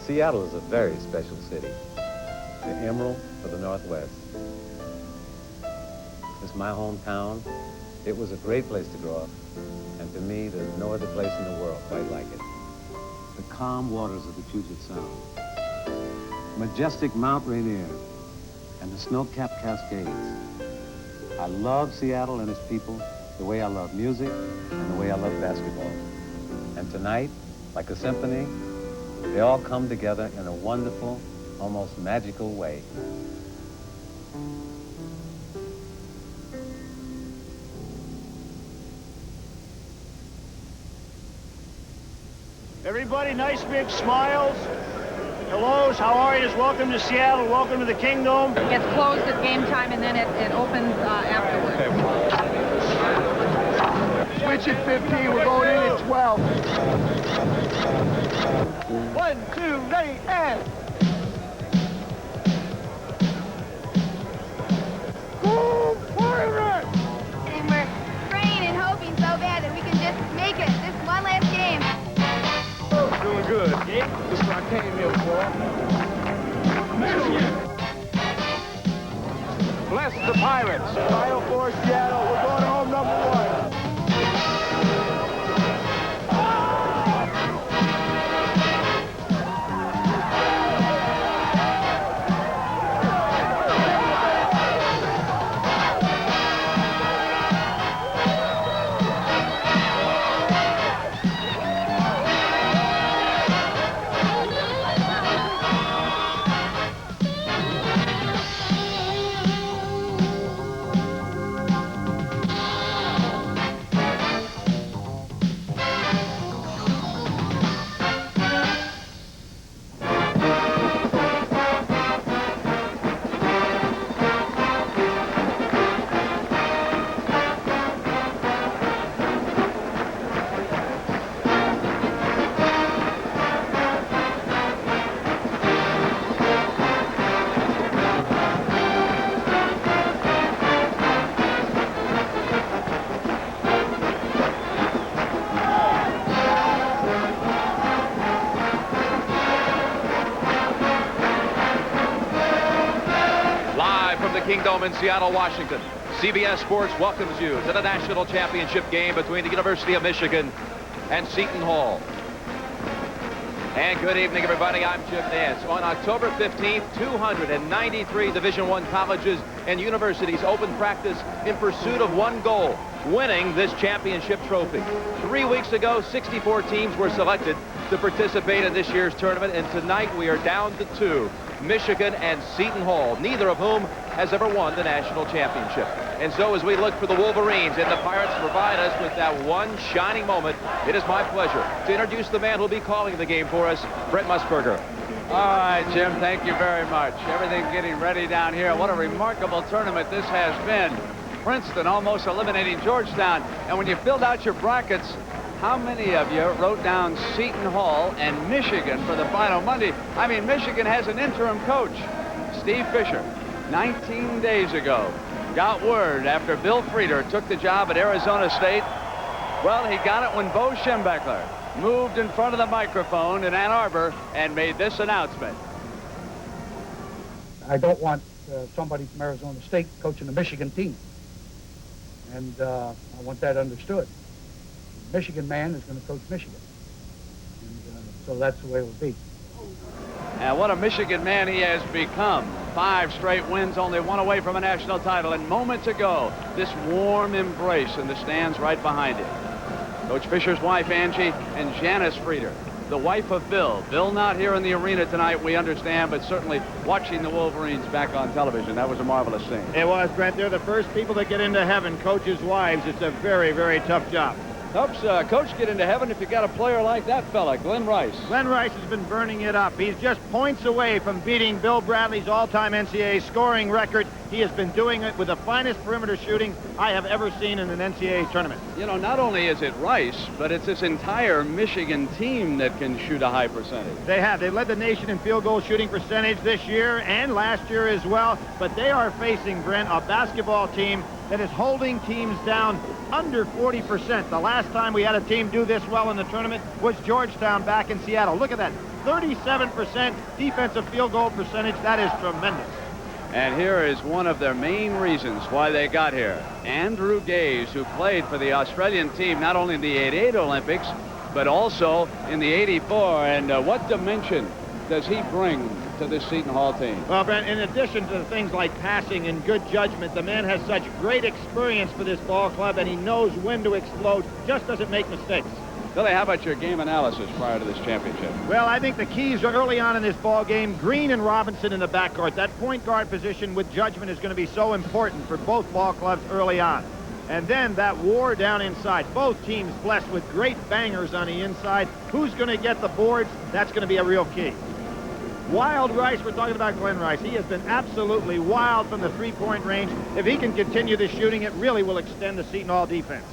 Seattle is a very special city, the emerald of the Northwest. It's my hometown. It was a great place to grow up, and to me, there's no other place in the world quite like it. The calm waters of the Puget Sound, majestic Mount Rainier, and the snow-capped Cascades. I love Seattle and its people the way I love music and the way I love basketball. And tonight, like a symphony, they all come together in a wonderful, almost magical way. Everybody, nice big smiles. Hellos, how are you? Welcome to Seattle. Welcome to the Kingdom. It gets closed at game time, and then it opens afterwards. Switch at 15. We're going in at 12. 1, 2, ready, and... Go Pirates! And we're praying and hoping so bad that we can just make it this one last game. Doing good. This is what I came here for. Bless the Pirates. Final four, Seattle. We're going home number 1. Kingdom in Seattle, Washington. CBS Sports welcomes you to the national championship game between the University of Michigan and Seton Hall. And good evening, everybody. I'm Jim Nance. On October 15th, 293 Division I colleges and universities opened practice in pursuit of one goal, winning this championship trophy. 3 weeks ago, 64 teams were selected to participate in this year's tournament, and tonight we are down to 2. Michigan and Seton Hall, neither of whom has ever won the national championship. And so as we look for the Wolverines and the Pirates provide us with that one shining moment, it is my pleasure to introduce the man who'll be calling the game for us, Brent Musburger. All right, Jim, thank you very much. Everything's getting ready down here. What a remarkable tournament this has been. Princeton almost eliminating Georgetown. And when you filled out your brackets, how many of you wrote down Seton Hall and Michigan for the final Monday? I mean, Michigan has an interim coach, Steve Fisher. 19 days ago, got word after Bill Frieder took the job at Arizona State. Well, he got it when Bo Schembechler moved in front of the microphone in Ann Arbor and made this announcement. I don't want somebody from Arizona State coaching the Michigan team. And I want that understood. Michigan man is going to coach Michigan. And so that's the way it will be. And what a Michigan man he has become. 5 straight wins, only one away from a national title. And moments ago, this warm embrace in the stands right behind him. Coach Fisher's wife, Angie, and Janice Frieder, the wife of Bill. Bill not here in the arena tonight, we understand, but certainly watching the Wolverines back on television. That was a marvelous scene. It was, Brent. They're the first people that get into heaven, coaches' wives. It's a very, very tough job. Helps coach get into heaven if you got a player like that fella, Glenn Rice. Glenn Rice has been burning it up. He's just points away from beating Bill Bradley's all-time NCAA scoring record. He has been doing it with the finest perimeter shooting I have ever seen in an NCAA tournament. You know, not only is it Rice, but it's this entire Michigan team that can shoot a high percentage. They have. They led the nation in field goal shooting percentage this year and last year as well. But they are facing, Brent, a basketball team that is holding teams down under 40%. The last time we had a team do this well in the tournament was Georgetown back in Seattle. Look at that. 37% defensive field goal percentage. That is tremendous. And here is one of their main reasons why they got here. Andrew Gaze, who played for the Australian team not only in the '88 Olympics, but also in the '84. And what dimension does he bring to this Seton Hall team? Well, Brent, in addition to things like passing and good judgment, the man has such great experience for this ball club, and he knows when to explode, just doesn't make mistakes. Billy, how about your game analysis prior to this championship? Well, I think the keys are early on in this ball game. Green and Robinson in the backcourt. That point guard position with judgment is going to be so important for both ball clubs early on. And then that war down inside. Both teams blessed with great bangers on the inside. Who's going to get the boards? That's going to be a real key. Wild Rice, we're talking about Glenn Rice. He has been absolutely wild from the three-point range. If he can continue this shooting, it really will extend the Seton Hall defense.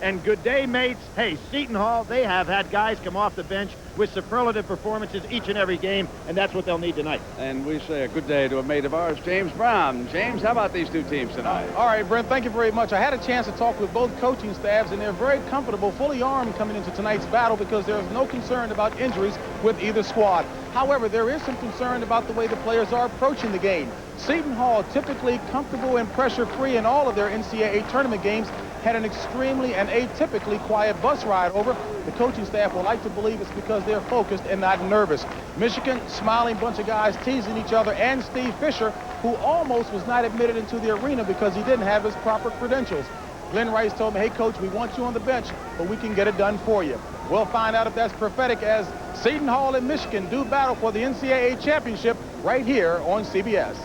And good day, mates. Hey, Seton Hall, they have had guys come off the bench with superlative performances each and every game, and that's what they'll need tonight. And we say a good day to a mate of ours, James Brown. James, how about these two teams tonight? All right, Brent, thank you very much. I had a chance to talk with both coaching staffs, and they're very comfortable, fully armed coming into tonight's battle because there's no concern about injuries with either squad. However, there is some concern about the way the players are approaching the game. Seton Hall, typically comfortable and pressure-free in all of their NCAA tournament games, had an extremely and atypically quiet bus ride over. The coaching staff will like to believe it's because they're focused and not nervous. Michigan, smiling bunch of guys teasing each other, and Steve Fisher, who almost was not admitted into the arena because he didn't have his proper credentials. Glenn Rice told me, hey, coach, we want you on the bench, but we can get it done for you. We'll find out if that's prophetic as Seton Hall and Michigan do battle for the NCAA championship right here on CBS.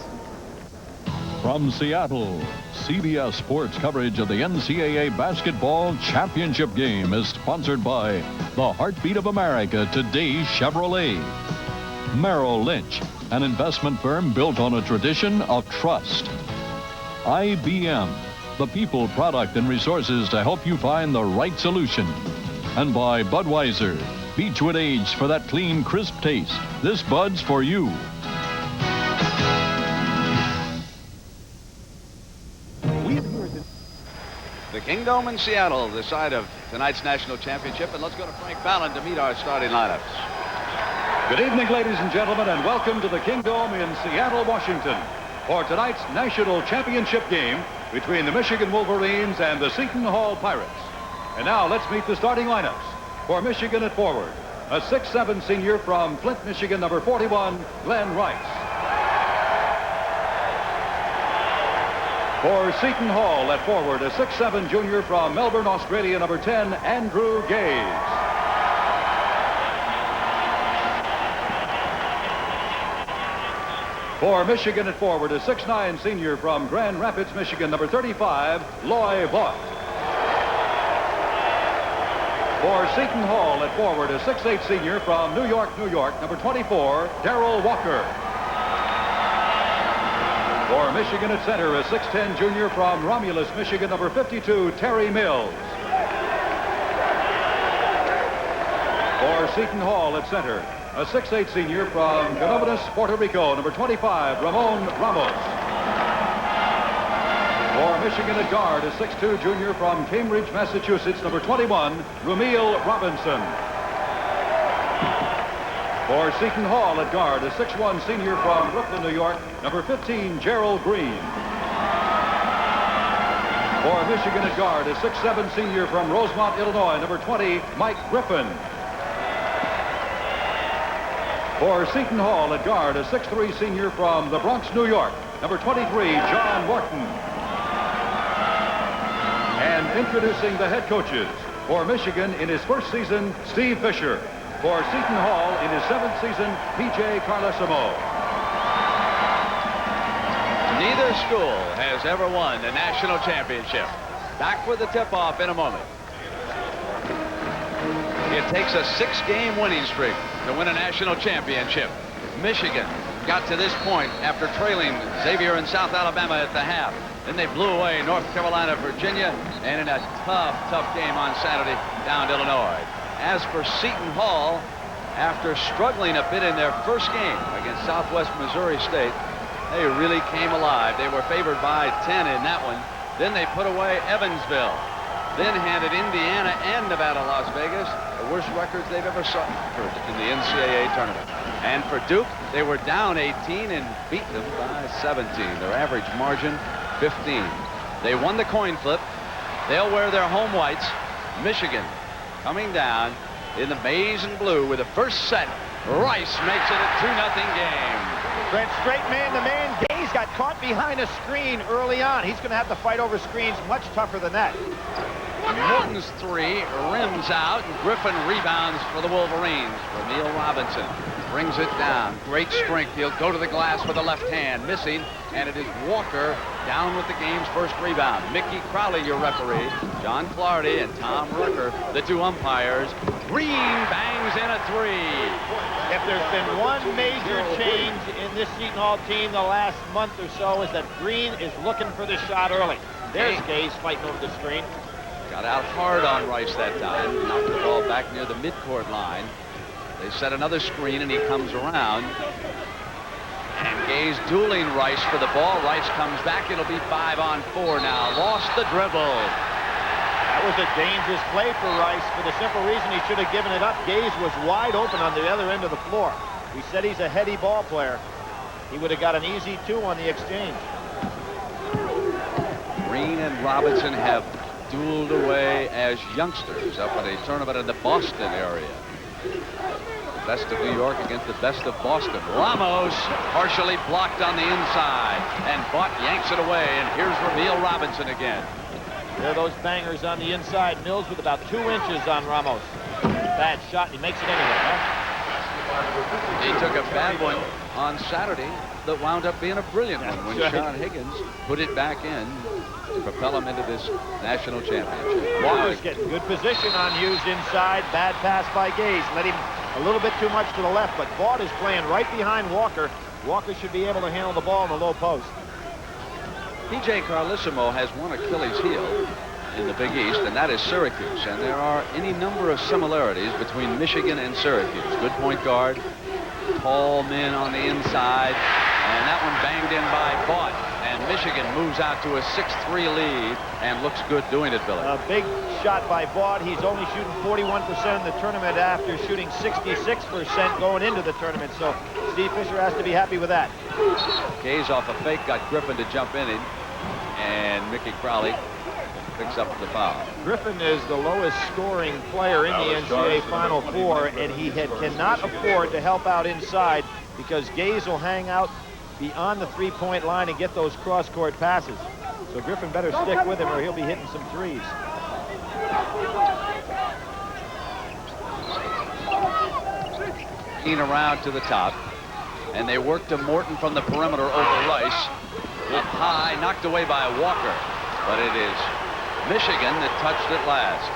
From Seattle, CBS Sports coverage of the NCAA Basketball Championship Game is sponsored by the Heartbeat of America, Today Chevrolet. Merrill Lynch, an investment firm built on a tradition of trust. IBM, the people, product, and resources to help you find the right solution. And by Budweiser, Beechwood aged for that clean, crisp taste. This Bud's for you. The Kingdome in Seattle, the site of tonight's national championship. And let's go to Frank Fallon to meet our starting lineups. Good evening, ladies and gentlemen, and welcome to the Kingdome in Seattle, Washington, for tonight's national championship game between the Michigan Wolverines and the Seton Hall Pirates. And now let's meet the starting lineups. For Michigan at forward, a 6'7" senior from Flint, Michigan, number 41, Glenn Rice. For Seton Hall at forward, a 6'7" junior from Melbourne, Australia, number 10, Andrew Gaze. For Michigan at forward, a 6'9" senior from Grand Rapids, Michigan, number 35, Loy Vaught. For Seton Hall at forward, a 6'8" senior from New York, New York, number 24, Darrell Walker. For Michigan at center, a 6'10" junior from Romulus, Michigan, number 52, Terry Mills. For Seton Hall at center, a 6'8" senior from Gonovenas, Puerto Rico, number 25, Ramon Ramos. For Michigan at guard, a 6'2" junior from Cambridge, Massachusetts, number 21, Rumeal Robinson. For Seton Hall at guard, a 6'1" senior from Brooklyn, New York, number 15, Gerald Green. For Michigan at guard, a 6'7" senior from Rosemont, Illinois, number 20, Mike Griffin. For Seton Hall at guard, a 6'3" senior from the Bronx, New York, number 23, John Morton. And introducing the head coaches. For Michigan in his first season, Steve Fisher. For Seton Hall in his 7th season, P.J. Carlesimo. Neither school has ever won the national championship. Back with the tip-off in a moment. It takes a 6-game winning streak to win a national championship. Michigan got to this point after trailing Xavier and South Alabama at the half. Then they blew away North Carolina, Virginia, and in a tough game on Saturday down to Illinois. As for Seton Hall, after struggling a bit in their first game against Southwest Missouri State, they really came alive. They were favored by 10 in that one. Then they put away Evansville. then handed Indiana and Nevada, Las Vegas the worst records they've ever suffered in the NCAA tournament. And for Duke, they were down 18 and beat them by 17. Their average margin, 15. They won the coin flip. They'll wear their home whites. Michigan coming down in the maize and blue with the first set. Rice makes it a 2-0 game. Brent, straight man to man. Gaze got caught behind a screen early on. He's going to have to fight over screens much tougher than that. Morton's three rims out, and Griffin rebounds for the Wolverines. Ramil Robinson brings it down. Great strength. He'll go to the glass with the left hand, missing, and it is Walker down with the game's first rebound. Mickey Crowley, your referee. John Clardy and Tom Rucker, the two umpires. Green bangs in a three. If there's been one major change in this Seton Hall team the last month or so, is that Green is looking for the shot early. There's Gaze fighting over the screen. Got out hard on Rice that time. Knocked the ball back near the midcourt line. They set another screen, and he comes around. And Gaze dueling Rice for the ball. Rice comes back. It'll be 5-on-4 now. Lost the dribble. That was a dangerous play for Rice for the simple reason he should have given it up. Gaze was wide open on the other end of the floor. We said he's a heady ball player. He would have got an easy 2 on the exchange. Green and Robinson have dueled away as youngsters up at a tournament in the Boston area. The best of New York against the best of Boston. Ramos partially blocked on the inside, and Butt yanks it away, and here's Ramil Robinson again. There are those bangers on the inside. Mills with about 2 inches on Ramos. Bad shot, and he makes it anyway, huh? He took a bad one on Saturday that wound up being a brilliant one when Sean Higgins put it back in to propel him into this national championship. Walker's getting good position on Hughes inside. Bad pass by Gaze. Let him a little bit too much to the left, but Vaught is playing right behind Walker. Walker should be able to handle the ball in the low post. P.J. Carlissimo has one Achilles heel in the Big East, and that is Syracuse. And there are any number of similarities between Michigan and Syracuse. Good point guard, tall men on the inside, and that one banged in by Vaught. And Michigan moves out to a 6-3 lead and looks good doing it, Billy. A big shot by Vaught. He's only shooting 41% in the tournament after shooting 66% going into the tournament. So Steve Fisher has to be happy with that. Gaze off a fake, got Griffin to jump in it, and Mickey Crowley picks up the foul. Griffin is the lowest scoring player in the NCAA Final Four, and he cannot afford to help out inside because Gaze will hang out beyond the three-point line and get those cross-court passes. So Griffin better stick with him or he'll be hitting some threes. Around to the top, and they work to Morton from the perimeter over Rice. Up high, knocked away by Walker, but it is Michigan that touched it last.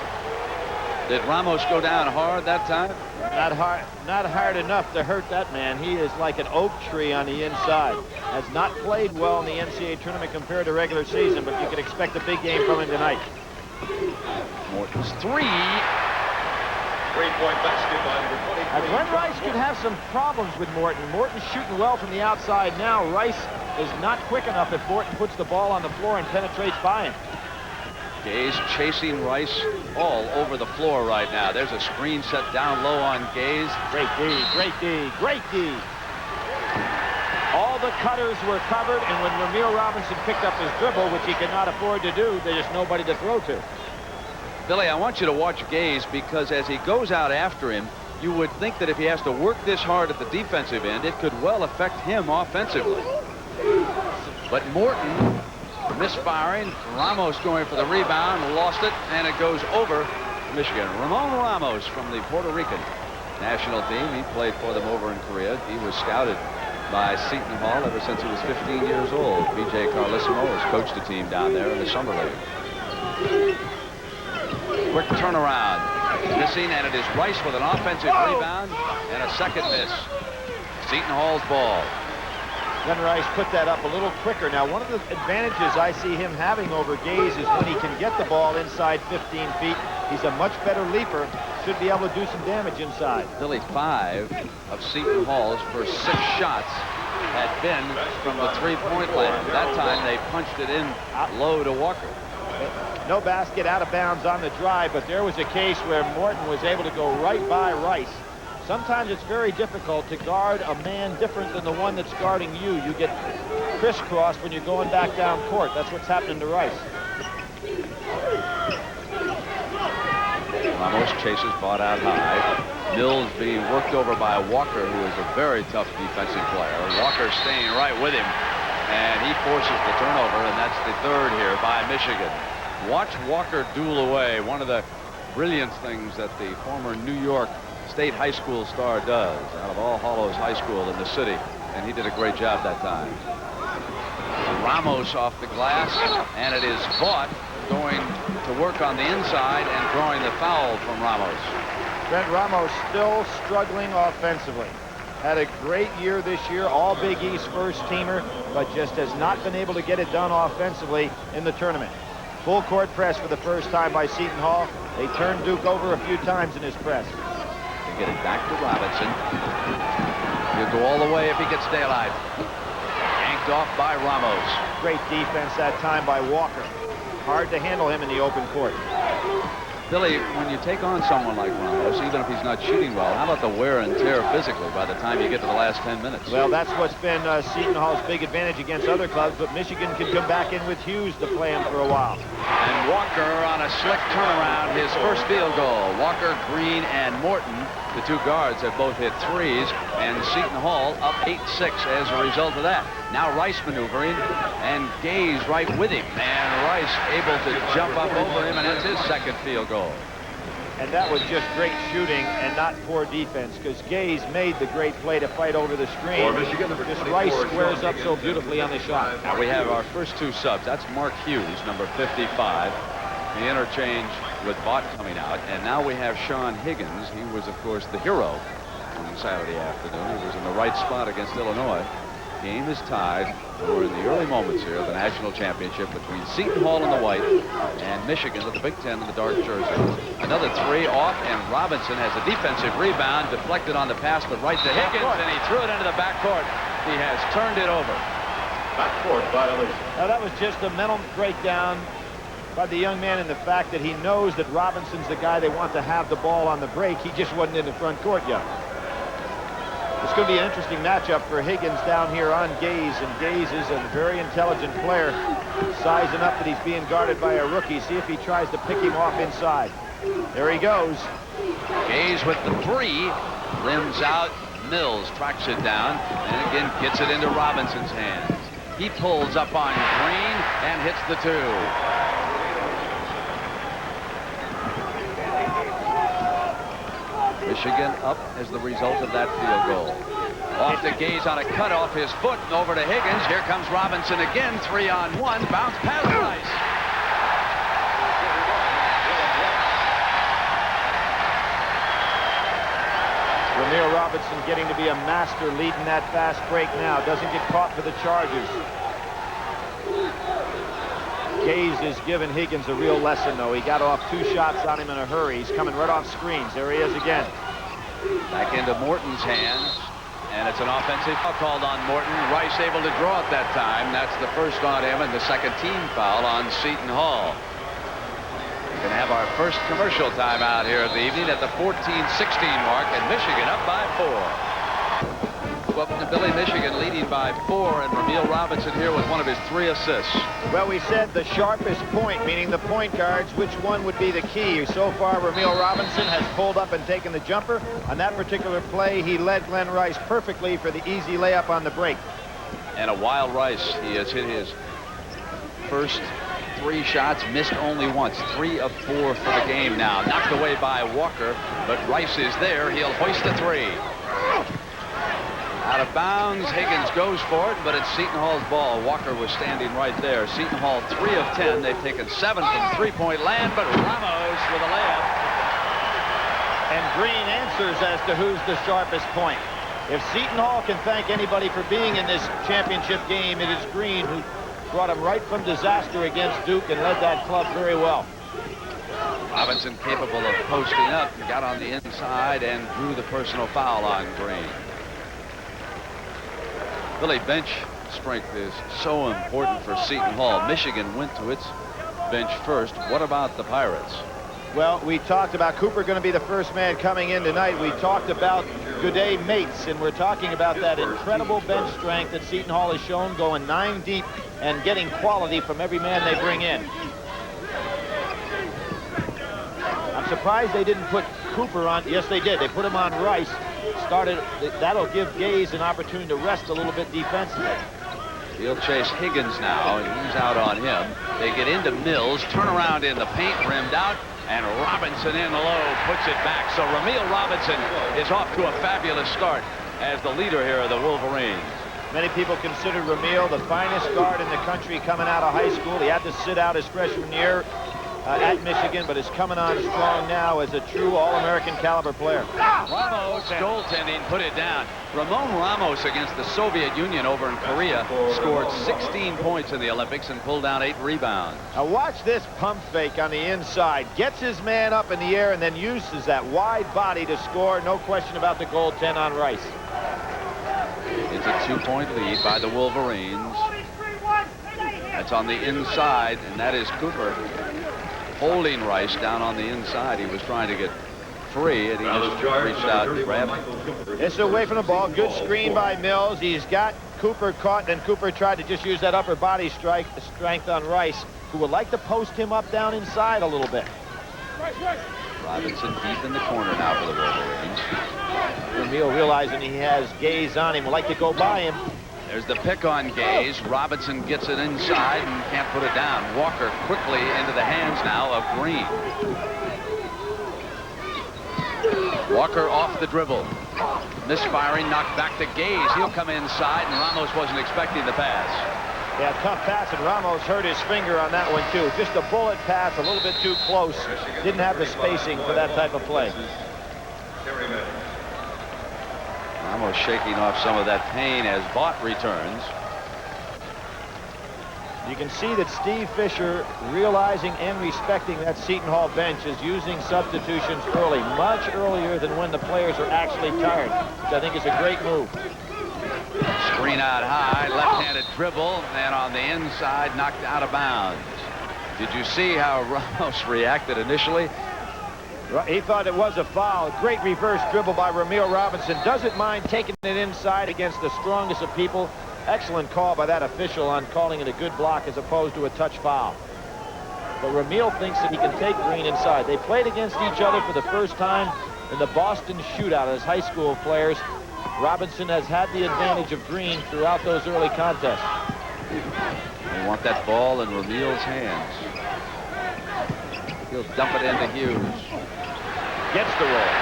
Did Ramos go down hard that time? Not hard enough to hurt that man. He is like an oak tree on the inside. Has not played well in the NCAA tournament compared to regular season, but you could expect a big game from him tonight. Morton's three. Three-point basket by number 23. Glenn Rice could have some problems with Morton. Morton's shooting well from the outside now. Rice is not quick enough if Morton puts the ball on the floor and penetrates by him. Gaze chasing Rice all over the floor right now. There's a screen set down low on Gaze. Great D, great D, great D. All the cutters were covered, and when Ramil Robinson picked up his dribble, which he cannot afford to do, there's nobody to throw to. Billy, I want you to watch Gaze because as he goes out after him, you would think that if he has to work this hard at the defensive end, it could well affect him offensively. But Morton misfiring. Ramos going for the rebound, lost it, and it goes over Michigan. Ramon Ramos from the Puerto Rican national team. He played for them over in Korea. He was scouted by Seton Hall ever since he was 15 years old. P.J. Carlissimo has coached the team down there in the summer league. Quick turnaround. Missing, and it is Rice with an offensive rebound and a second miss. Seton Hall's ball. Glenn Rice put that up a little quicker. Now, one of the advantages I see him having over Gaze is when he can get the ball inside 15 feet. He's a much better leaper. Should be able to do some damage inside. Billy, 5 of Seton Hall's first 6 shots had been from the three-point land. That time they punched it in low to Walker. No basket, out of bounds on the drive, but there was a case where Morton was able to go right by Rice. Sometimes it's very difficult to guard a man different than the one that's guarding you. You get crisscrossed when you're going back down court. That's what's happening to Rice. Ramos chases, bought out high. Mills being worked over by Walker, who is a very tough defensive player. Walker staying right with him, and he forces the turnover, and that's the third here by Michigan. Watch Walker duel away. One of the brilliant things that the former New York State high school star does out of All Hallows High School in the city, and he did a great job that time. Ramos off the glass, and it is Vaught going to work on the inside and drawing the foul from Ramos. Brent Ramos still struggling offensively. Had a great year this year, all Big East first teamer, but just has not been able to get it done offensively in the tournament. Full court press for the first time by Seton Hall. They turned Duke over a few times in his press. They get it back to Robinson. He'll go all the way if he gets daylight. Yanked off by Ramos. Great defense that time by Walker. Hard to handle him in the open court. Billy, when you take on someone like Ramos, even if he's not shooting well, how about the wear and tear physically by the time you get to the last 10 minutes? Well, that's what's been Seton Hall's big advantage against other clubs, but Michigan can come back in with Hughes to play him for a while. And Walker on a slick turnaround, his first field goal. Walker, Green, and Morton, the two guards, have both hit threes, and Seton Hall up 8-6 as a result of that. Now Rice maneuvering, and Gaze right with him, and Rice able to jump up over him, and that's his second field goal. And that was just great shooting and not poor defense, because Gaze made the great play to fight over the screen. Just Rice squares up so beautifully on the shot. Now we have our first two subs. That's Mark Hughes, number 55. The interchange with Vaught coming out. And now we have Sean Higgins. He was, of course, the hero on Saturday afternoon. He was in the right spot against Illinois. Game is tied. We're in the early moments here of the national championship between Seton Hall in the white and Michigan with the Big Ten in the dark jerseys. Another three off, and Robinson has a defensive rebound, deflected on the pass, but right to Higgins, and he threw it into the backcourt. He has turned it over. Backcourt violation. Now that was just a mental breakdown by the young man in the fact that he knows that Robinson's the guy they want to have the ball on the break. He just wasn't in the front court yet. It's going to be an interesting matchup for Higgins down here on Gaze, and Gaze is a very intelligent player, sizing up that he's being guarded by a rookie. See if he tries to pick him off inside. There he goes. Gaze with the three, rims out. Mills tracks it down, and again gets it into Robinson's hands. He pulls up on Green and hits the two. Michigan up as the result of that field goal. Off to Gaze on a cut off his foot, and over to Higgins. Here comes Robinson again, 3-on-1, bounce past Rice. Ramil Robinson getting to be a master leading that fast break now. Doesn't get caught for the charges. Gaze is giving Higgins a real lesson, though. He got off two shots on him in a hurry. He's coming right off screens. There he is again. Back into Morton's hands, and it's an offensive foul called on Morton. Rice able to draw it that time. That's the first on him and the second team foul on Seton Hall. We're going to have our first commercial timeout here of the evening at the 14-16 mark, and Michigan up by 4. Well, Billy, Michigan leading by 4, and Ramil Robinson here with one of his 3 assists. Well, we said the sharpest point, meaning the point guards, which one would be the key? So far, Ramil Robinson has pulled up and taken the jumper. On that particular play, he led Glenn Rice perfectly for the easy layup on the break. And a wild Rice. He has hit his first 3 shots, missed only once. 3 of 4 for the game now. Knocked away by Walker, but Rice is there. He'll hoist the 3. Out of bounds, Higgins goes for it, but it's Seton Hall's ball. Walker was standing right there. Seton Hall 3 of 10. They've taken 7 from three-point land, but Ramos with a layup. And Green answers as to who's the sharpest point. If Seton Hall can thank anybody for being in this championship game, it is Green, who brought him right from disaster against Duke and led that club very well. Robinson capable of posting up, got on the inside and drew the personal foul on Green. Billy, bench strength is so important for Seton Hall. Michigan went to its bench first. What about the Pirates? Well, we talked about Cooper going to be the first man coming in tonight. We talked about Goudet mates, and we're talking about that incredible bench strength that Seton Hall has shown, going 9 deep and getting quality from every man they bring in. I'm surprised they didn't put Cooper on. Yes, they did. They put him on Rice. That'll give Gaze an opportunity to rest a little bit defensively. He'll chase Higgins now, and he's out on him. They get into Mills, turn around in the paint, rimmed out, and Robinson in low puts it back. So Ramil Robinson is off to a fabulous start as the leader here of the Wolverines. Many people consider Ramil the finest guard in the country coming out of high school. He had to sit out his freshman year at Michigan, but is coming on strong now as a true All-American caliber player. Ramos goaltending put it down. Ramon Ramos against the Soviet Union over in Korea scored 16 points in the Olympics and pulled down 8 rebounds. Now watch this pump fake on the inside. Gets his man up in the air and then uses that wide body to score. No question about the goaltend on Rice. It's a 2-point lead by the Wolverines. That's on the inside, and that is Cooper holding Rice down on the inside. He was trying to get free, and he just reached out and grabbed him. It's away from the ball. Good screen by Mills. He's got Cooper caught, and Cooper tried to just use that upper body strength on Rice, who would like to post him up down inside a little bit. Robinson deep in the corner now for the Wolverines. Ramil realizing he has Gaze on him, would like to go by him. There's the pick on Gaze. Robinson gets it inside and can't put it down. Walker quickly into the hands now of Green. Walker off the dribble. Misfiring, knocked back to Gaze. He'll come inside, and Ramos wasn't expecting the pass. Yeah, tough pass, and Ramos hurt his finger on that one, too. Just a bullet pass, a little bit too close. Didn't have the spacing for that type of play. Ramos shaking off some of that pain as Vaught returns. You can see that Steve Fisher, realizing and respecting that Seton Hall bench, is using substitutions early, much earlier than when the players are actually tired, which I think is a great move. Screen out high, left-handed dribble, and on the inside, knocked out of bounds. Did you see how Ramos reacted initially? He thought it was a foul. Great reverse dribble by Ramil Robinson. Doesn't mind taking it inside against the strongest of people. Excellent call by that official on calling it a good block as opposed to a touch foul. But Ramil thinks that he can take Green inside. They played against each other for the first time in the Boston shootout as high school players. Robinson has had the advantage of Green throughout those early contests. They want that ball in Ramil's hands. He'll dump it into Hughes. Gets the roll.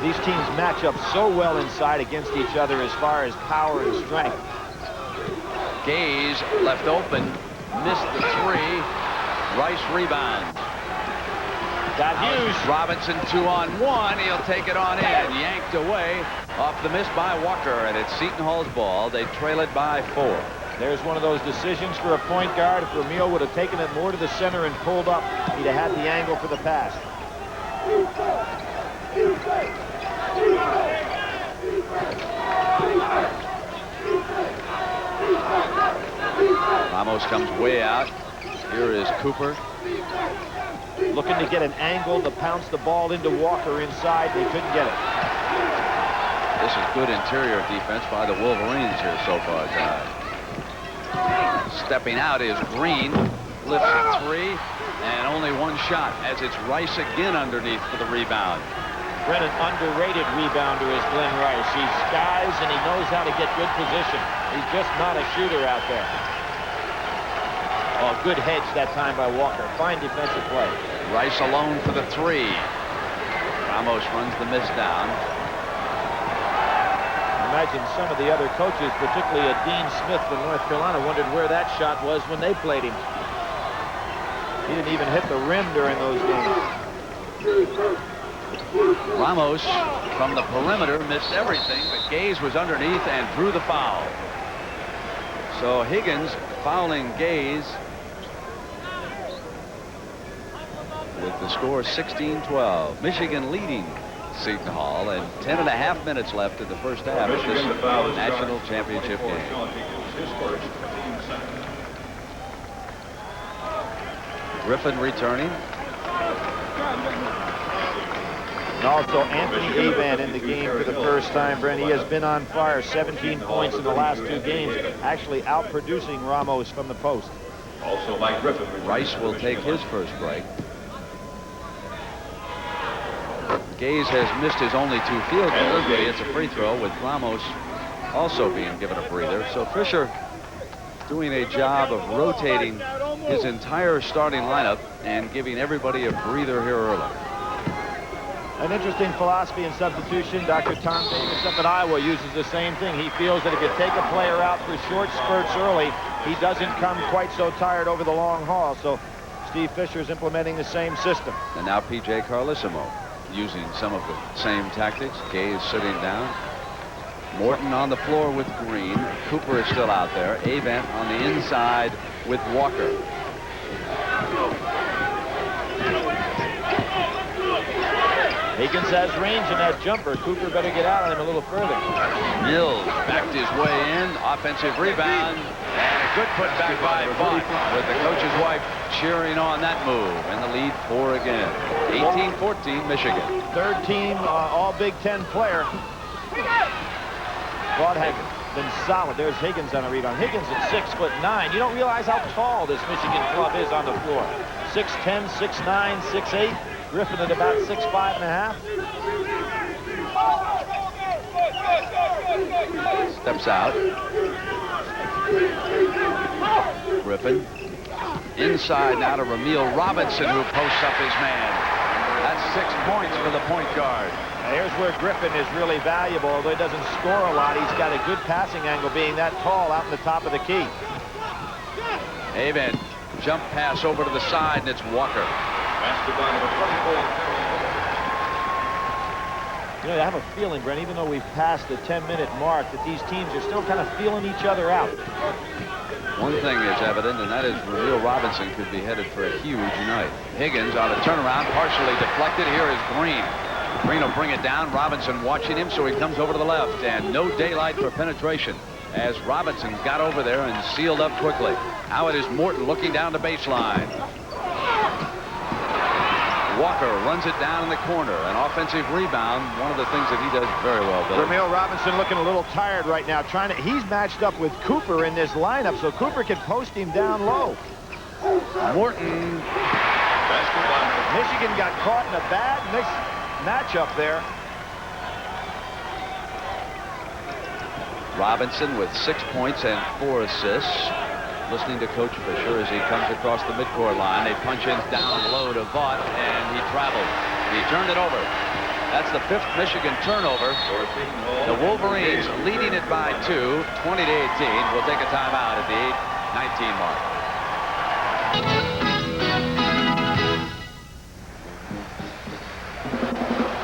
These teams match up so well inside against each other as far as power and strength. Gaze left open, missed the 3. Rice rebounds. Got Hughes. Robinson 2-on-1. He'll take it on in. Yanked away off the miss by Walker, and it's Seton Hall's ball. They trail it by 4. There's one of those decisions for a point guard. If Ramil would have taken it more to the center and pulled up, he'd have had the angle for the pass. Ramos comes way out. Here is Cooper. Looking to get an angle to pounce the ball into Walker inside. They couldn't get it. This is good interior defense by the Wolverines here so far, guys. Stepping out is Green. Lifts a 3, and only one shot as it's Rice again underneath for the rebound. Brennan, underrated rebounder is Glenn Rice. He skies and he knows how to get good position. He's just not a shooter out there. Oh, good hedge that time by Walker. Fine defensive play. Rice alone for the 3. Ramos runs the miss down. Imagine some of the other coaches, particularly Dean Smith from North Carolina, wondered where that shot was when they played him. He didn't even hit the rim during those games. Ramos from the perimeter missed everything, but Gaze was underneath and drew the foul. So Higgins fouling Gaze with the score 16-12. Michigan leading Seton Hall, and 10.5 minutes left in the first half of this national championship game. Griffin returning. And also Anthony Avan in the game for the first time, Brent. He has been on fire, 17 points in the last 2 games, actually outproducing Ramos from the post. Also Mike Griffin. Rice will take his first break. Gaze has missed his only 2 field goals, but it's a free throw with Ramos also being given a breather. So Fisher doing a job of rotating his entire starting lineup and giving everybody a breather here early. An interesting philosophy in substitution. Dr. Tom Davis up at Iowa uses the same thing. He feels that if you take a player out for short spurts early, he doesn't come quite so tired over the long haul. So Steve Fisher is implementing the same system. And now P.J. Carlissimo using some of the same tactics. Gaze sitting down. Morton on the floor with Green. Cooper is still out there. Avent on the inside with Walker. Higgins has range in that jumper. Cooper better get out on him a little further. Mills backed his way in. Offensive rebound. And a good putback by Buck with the coach's wife cheering on that move. And the lead 4 again. 18-14 Michigan. Third team all Big Ten player. Claude had been solid. There's Higgins on a read on. Higgins at 6'9". You don't realize how tall this Michigan club is on the floor. 6'10", 6'9", 6'8". Griffin at about 6'5½". Steps out. Griffin. Inside now to Ramil Robinson, who posts up his man. That's 6 points for the point guard. Now here's where Griffin is really valuable. Although he doesn't score a lot, he's got a good passing angle being that tall out in the top of the key. Avent. Jump pass over to the side, and it's Walker. You know, I have a feeling, Brent, even though we've passed the 10-minute mark, that these teams are still kind of feeling each other out. One thing is evident, and that is Ramil Robinson could be headed for a huge night. Higgins on a turnaround, partially deflected. Here is Green. Green will bring it down. Robinson watching him, so he comes over to the left, and no daylight for penetration as Robinson got over there and sealed up quickly. Now it is Morton looking down the baseline. Walker runs it down in the corner. An offensive rebound, one of the things that he does very well, Bill. Ramil Robinson looking a little tired right now. He's matched up with Cooper in this lineup, so Cooper can post him down low. Morton. Michigan got caught in a bad matchup there. Robinson with 6 points and 4 assists. Listening to Coach Fisher as he comes across the midcourt line. They punch in down low to Vaught, and he traveled. He turned it over. That's the 5th Michigan turnover. The Wolverines leading it by 2, 20-18. We'll take a timeout at the 8:19 mark.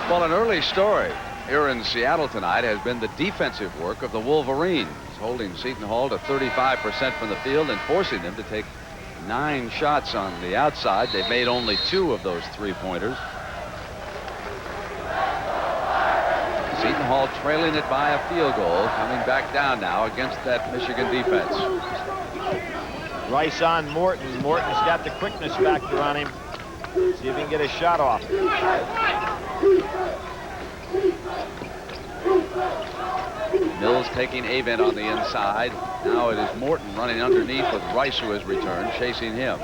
Well, an early story here in Seattle tonight has been the defensive work of the Wolverines, holding Seton Hall to 35% from the field and forcing them to take 9 shots on the outside. They've made only 2 of those 3-pointers. Seton Hall trailing it by a field goal, coming back down now against that Michigan defense. Rice on Morton. Morton's got the quickness factor on him. See if he can get a shot off. Mills taking Avent on the inside. Now it is Morton running underneath with Rice, who has returned, chasing him.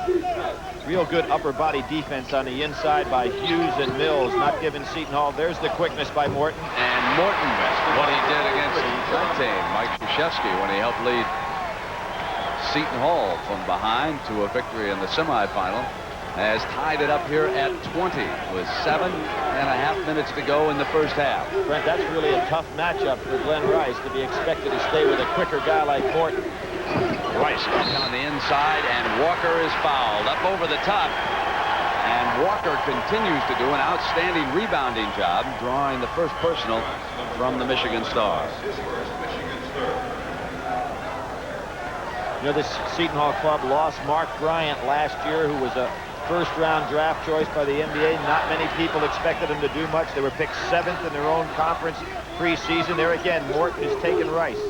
Real good upper body defense on the inside by Hughes and Mills, not giving Seton Hall. There's the quickness by Morton. And Morton, what he did against Mike Krzyzewski when he helped lead Seton Hall from behind to a victory in the semifinal, has tied it up here at 20 with 7.5 minutes to go in the first half. Brent, that's really a tough matchup for Glenn Rice to be expected to stay with a quicker guy like Morton. Rice comes on the inside, and Walker is fouled up over the top. And Walker continues to do an outstanding rebounding job, drawing the first personal from the Michigan Star. You know, this Seton Hall club lost Mark Bryant last year, who was a first-round draft choice by the NBA. Not many people expected them to do much. They were picked 7th in their own conference preseason. There again, Morton is taking Rice.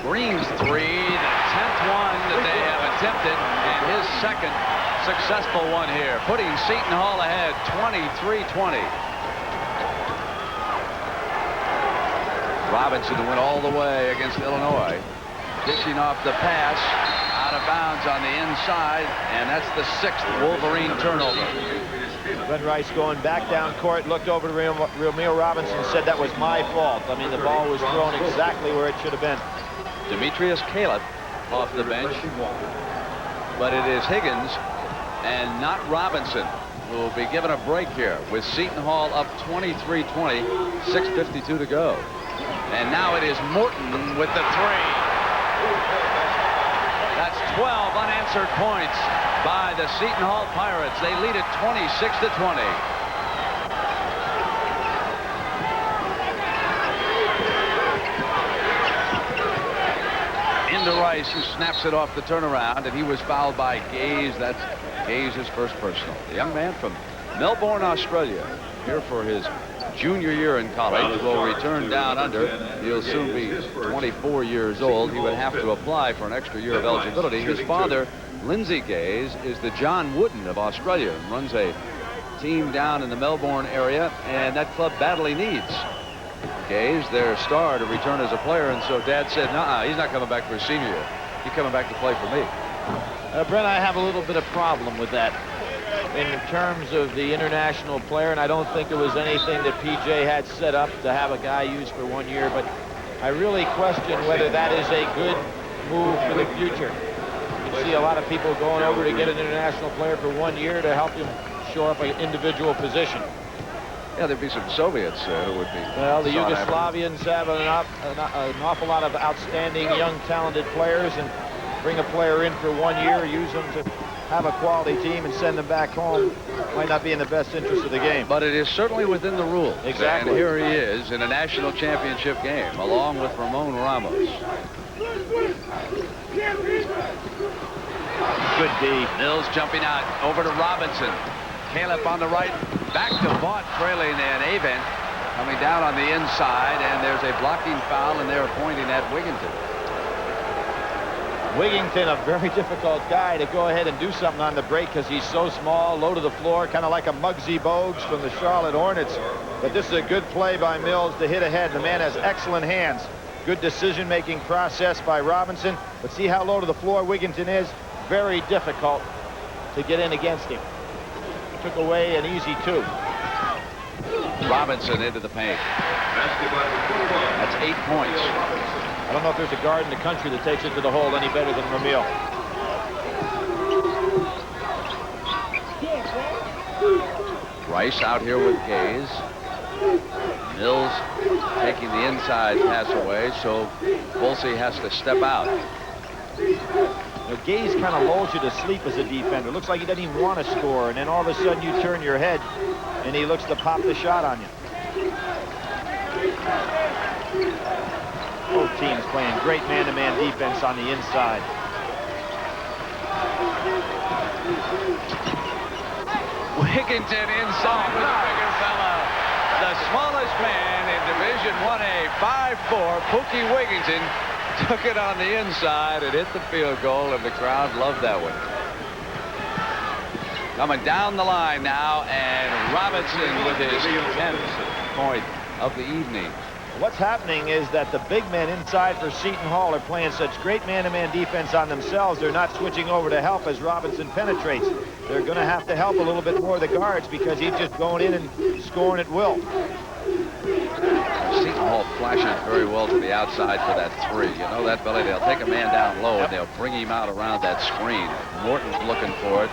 Green's three, the 10th one that they have attempted, and his second successful one here, putting Seton Hall ahead 23-20. Robinson went all the way against Illinois, dishing off the pass out of bounds on the inside, and that's the 6th Wolverine turnover. Ben Rice going back down court, looked over to Ramil Robinson, said that was my fault. I mean, the ball was thrown exactly where it should have been. Demetrius Caleb off the bench, but it is Higgins and not Robinson who will be given a break here with Seton Hall up 23-20, 6:52 to go. And now it is Morton with the three. That's 12 unanswered points by the Seton Hall Pirates. They lead it 26-20. Into Rice, who snaps it off the turnaround, and he was fouled by Gaze. That's Gaze's first personal. The young man from Melbourne, Australia, here for his junior year in college, will return down under. He'll soon be 24 years old. He would have to apply for an extra year of eligibility. His father, Lindsay Gaze, is the John Wooden of Australia and runs a team down in the Melbourne area, and that club badly needs Gaze, their star, to return as a player. And so Dad said, nah, he's not coming back for his senior year. He's coming back to play for me. Brent, I have a little bit of problem with that in terms of the international player, and I don't think it was anything that PJ had set up to have a guy used for 1 year, but I really question whether that is a good move for the future. You see a lot of people going over to get an international player for 1 year to help him shore up an individual position. Yeah, there'd be some Soviets who would be. Well, the Yugoslavians have an awful lot of outstanding, young, talented players, and bring a player in for 1 year, use them to have a quality team and send them back home might not be in the best interest of the game. But it is certainly within the rules. Exactly. And here he is in a national championship game, along with Ramon Ramos. Good D. Mills jumping out over to Robinson. Caleb on the right, back to Vaught, trailing, and Avent coming down on the inside, and there's a blocking foul, and they're pointing at Wigginton. Wigginton, a very difficult guy to go ahead and do something on the break because he's so small, low to the floor, kind of like a Muggsy Bogues from the Charlotte Hornets. But this is a good play by Mills to hit ahead. The man has excellent hands. Good decision-making process by Robinson. But see how low to the floor Wigginton is? Very difficult to get in against him. Took away an easy 2. Robinson into the paint. That's 8 points. I don't know if there's a guard in the country that takes it to the hole any better than Ramil. Rice out here with Gaze. Mills taking the inside pass away, so Volsey has to step out. Now, Gaze kind of lulls you to sleep as a defender. Looks like he doesn't even want to score, and then all of a sudden you turn your head, and he looks to pop the shot on you. Both teams playing great man-to-man defense on the inside. Wigginton inside with the bigger fella. The smallest man in Division 1A, 5'4", Pookie Wigginton, took it on the inside and hit the field goal, and the crowd loved that one. Coming down the line now, and Robinson with his 10th point of the evening. What's happening is that the big men inside for Seton Hall are playing such great man-to-man defense on themselves, they're not switching over to help as Robinson penetrates. They're going to have to help a little bit more of the guards because he's just going in and scoring at will. Seton Hall flashes very well to the outside for that 3. You know that, Billy? They'll take a man down low, and they'll bring him out around that screen. Morton's looking for it.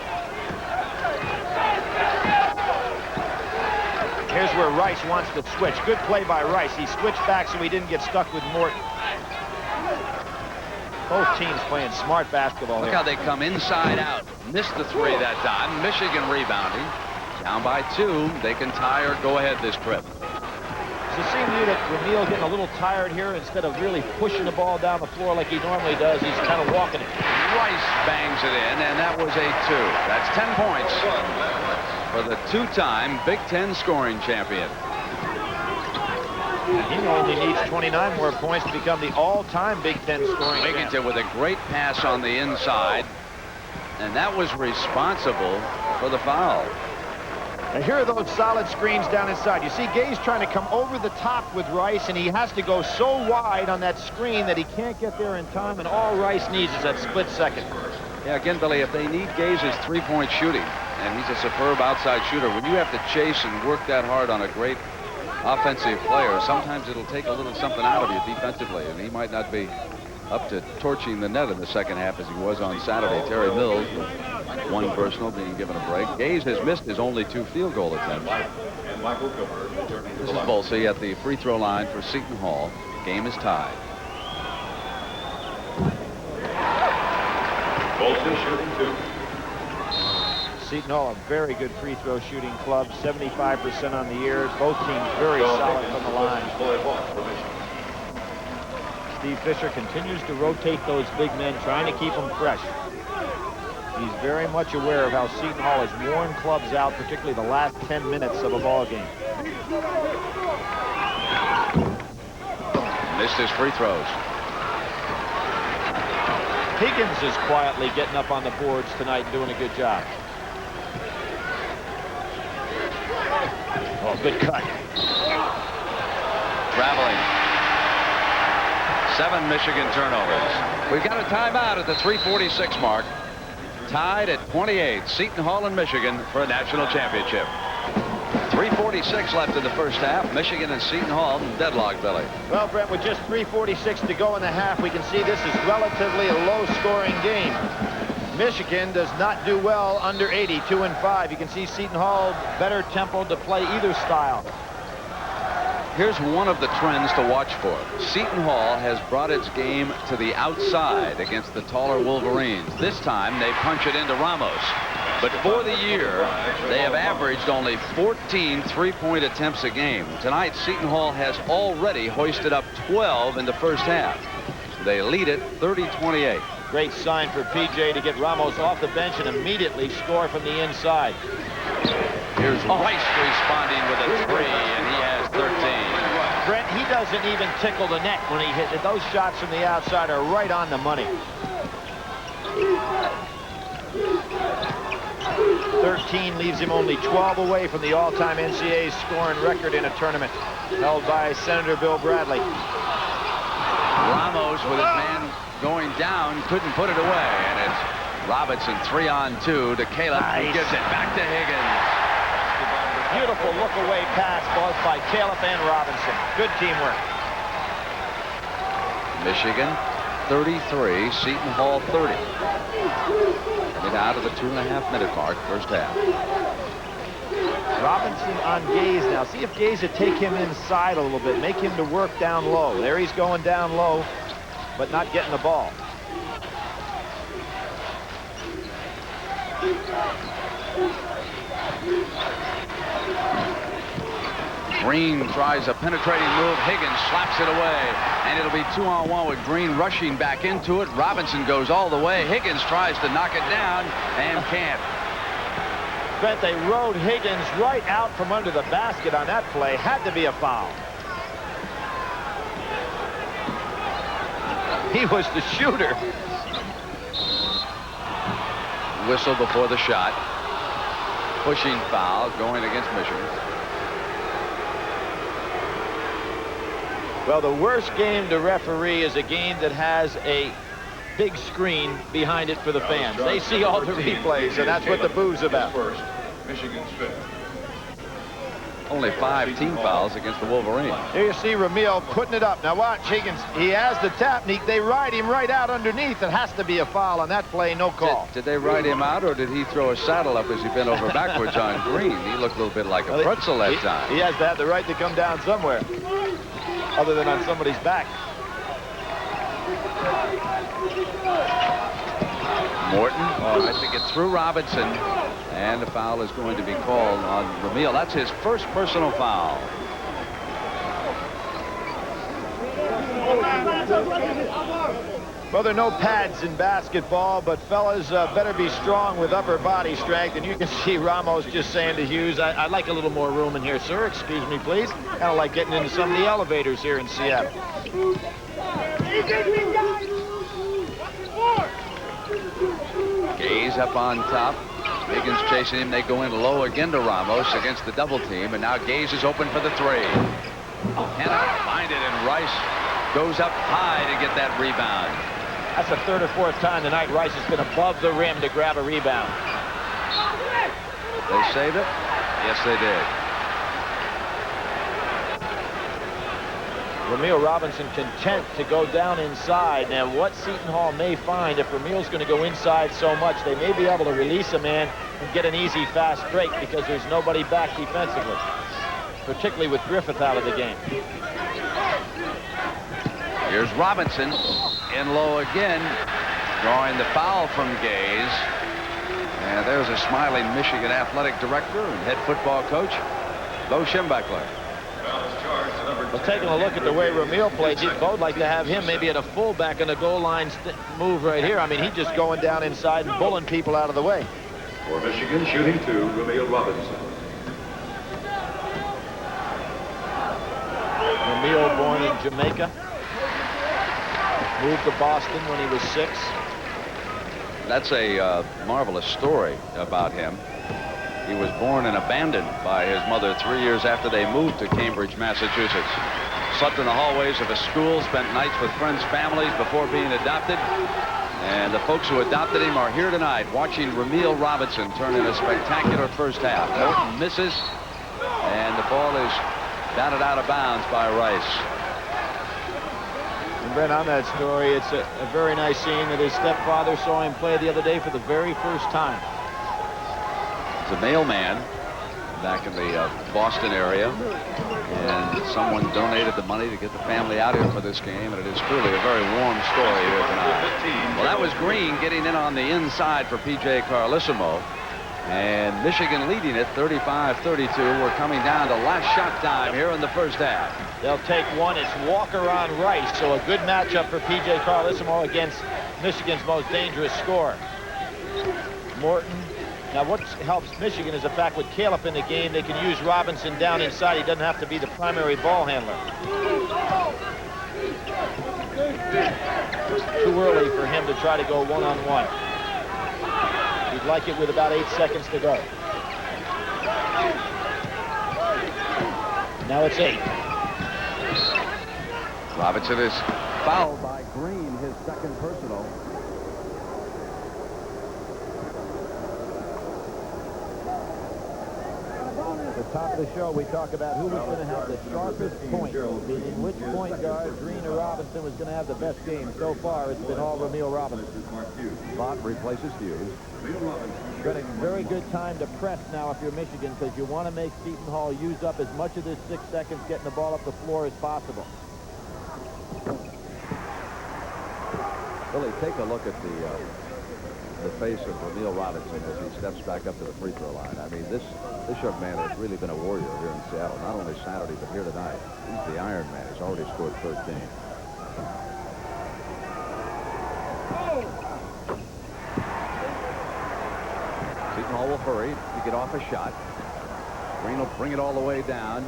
Here's where Rice wants to switch. Good play by Rice. He switched back so he didn't get stuck with Morton. Both teams playing smart basketball. Look here. how they come inside out. Missed the 3 that time. Michigan rebounding. Down by 2. They can tie or go ahead this trip. Does it seem to you that Ramil getting a little tired here? Instead of really pushing the ball down the floor like he normally does, he's kind of walking it. Rice bangs it in, and that was a 2. That's 10 points for the 2-time Big Ten scoring champion. He only needs 29 more points to become the all-time Big Ten scoring champion. Wigginton with a great pass on the inside, and that was responsible for the foul. And here are those solid screens down inside. You see Gay's trying to come over the top with Rice, and he has to go so wide on that screen that he can't get there in time, and all Rice needs is that split second. Yeah, again, Billy, if they need Gay's three-point shooting, and he's a superb outside shooter, when you have to chase and work that hard on a great offensive player, sometimes it'll take a little something out of you defensively, and he might not be up to torching the net in the second half as he was on Saturday. Terry Mills, with one personal, being given a break. Gay's has missed his only 2 field goal attempts. This is Volsey at the free throw line for Seton Hall. Game is tied. Volsey shooting 2. Seton Hall, a very good free throw shooting club, 75% on the year. Both teams very solid from the line. Steve Fisher continues to rotate those big men, trying to keep them fresh. He's very much aware of how Seton Hall has worn clubs out, particularly the last 10 minutes of a ball game. Missed his free throws. Higgins is quietly getting up on the boards tonight and doing a good job. Oh, good cut. Traveling. 7 Michigan turnovers. We've got a timeout at the 3:46 mark. Tied at 28. Seton Hall and Michigan for a national championship. 3:46 left in the first half. Michigan and Seton Hall deadlocked, Billy. Well, Brent, with just 3:46 to go in the half, we can see this is relatively a low-scoring game. Michigan does not do well under 80, 2-5. You can see Seton Hall better tempo to play either style. Here's one of the trends to watch for. Seton Hall has brought its game to the outside against the taller Wolverines. This time they punch it into Ramos. But for the year, they have averaged only 14 three-point attempts a game. Tonight, Seton Hall has already hoisted up 12 in the first half. They lead it 30-28. Great sign for PJ to get Ramos off the bench and immediately score from the inside. Here's Rice responding with a 3, and he has 13. Brent, he doesn't even tickle the net when he hit it. Those shots from the outside are right on the money. 13 leaves him only 12 away from the all-time NCAA scoring record in a tournament held by Senator Bill Bradley. Ramos with his man going down couldn't put it away, and it's Robinson 3-on-2 to Caleb, who gives it back to Higgins. Beautiful look-away pass both by Caleb and Robinson. Good teamwork. Michigan 33, Seton Hall 30. Coming out of the 2.5-minute mark, first half. Robinson on Gaze now. See if Gaze would take him inside a little bit, make him to work down low. There he's going down low, but not getting the ball. Green tries a penetrating move. Higgins slaps it away, and it'll be 2-on-1 with Green rushing back into it. Robinson goes all the way. Higgins tries to knock it down and can't. Brent, they rode Higgins right out from under the basket on that play. Had to be a foul. He was the shooter. Whistle before the shot. Pushing foul going against Michigan. Well, the worst game to referee is a game that has a big screen behind it for the fans. They see all the replays, and that's what the boo's about. First, Michigan's 5th. Only 5 team fouls against the Wolverines. Here you see Ramil putting it up. Now watch Higgins. He has the tap. They ride him right out underneath. It has to be a foul on that play. No call. Did they ride him out, or did he throw a saddle up as he bent over backwards on Green? He looked a little bit like a pretzel that time. He has to have the right to come down somewhere, other than on somebody's back. Morton tries to get through Robinson, and the foul is going to be called on Ramil. That's his first personal foul. Well, there are no pads in basketball, but fellas better be strong with upper body strength. And you can see Ramos just saying to Hughes, I'd like a little more room in here, sir. Excuse me, please. Kind of like getting into some of the elevators here in Seattle. Gaze up on top. Wiggins chasing him. They go in low again to Ramos against the double team. And now Gaze is open for the three. Cannot find it, and Rice goes up high to get that rebound. That's the third or fourth time tonight Rice has been above the rim to grab a rebound. They saved it? Yes, they did. Ramil Robinson content to go down inside. Now, what Seton Hall may find, if Ramil's going to go inside so much, they may be able to release a man and get an easy, fast break because there's nobody back defensively, particularly with Griffith out of the game. Here's Robinson in low again, drawing the foul from Gaze. And there's a smiling Michigan athletic director and head football coach, Bo Schembechler. Well, taking a look at the way Ramil played, Bo'd like to have him maybe at a fullback in a goal line move right here. I mean, he's just going down inside and pulling people out of the way. For Michigan, shooting 2, Ramil Robinson. Ramil, born in Jamaica, moved to Boston when he was 6. That's a marvelous story about him. He was born and abandoned by his mother 3 years after they moved to Cambridge, Massachusetts. Slept in the hallways of a school, spent nights with friends' families before being adopted. And the folks who adopted him are here tonight watching Ramil Robinson turn in a spectacular first half. Norton misses, and the ball is batted out of bounds by Rice. And Brent, on that story, it's a very nice scene that his stepfather saw him play the other day for the very first time. It's a mailman back in the Boston area, and someone donated the money to get the family out here for this game, and it is truly a very warm story here tonight. Well, that was Green getting in on the inside for P.J. Carlissimo, and Michigan leading it 35-32. We're coming down to last shot time here in the first half. They'll take one. It's Walker on Rice, so a good matchup for P.J. Carlissimo against Michigan's most dangerous scorer. Morton. Now, what helps Michigan is the fact with Caleb in the game, they can use Robinson down inside. He doesn't have to be the primary ball handler. Too early for him to try to go one-on-one. He'd like it with about 8 seconds to go. Now it's 8. Robinson is fouled by Green, his second personal. At the top of the show, we talk about who was going to have the sharpest point, meaning which point guard, Green or Robinson, was going to have the best game. So far, it's been all Ramil Robinson. Bott replaces Hughes. Got a very good time to press now if you're Michigan, because you want to make Seton Hall use up as much of this 6 seconds getting the ball up the floor as possible. Billy, take a look at the face of Ramil Robinson as he steps back up to the free throw line. I mean, this young man has really been a warrior here in Seattle, not only Saturday, but here tonight. He's the Iron Man. He's already scored 13. Seton Hall will hurry to get off a shot. Green will bring it all the way down.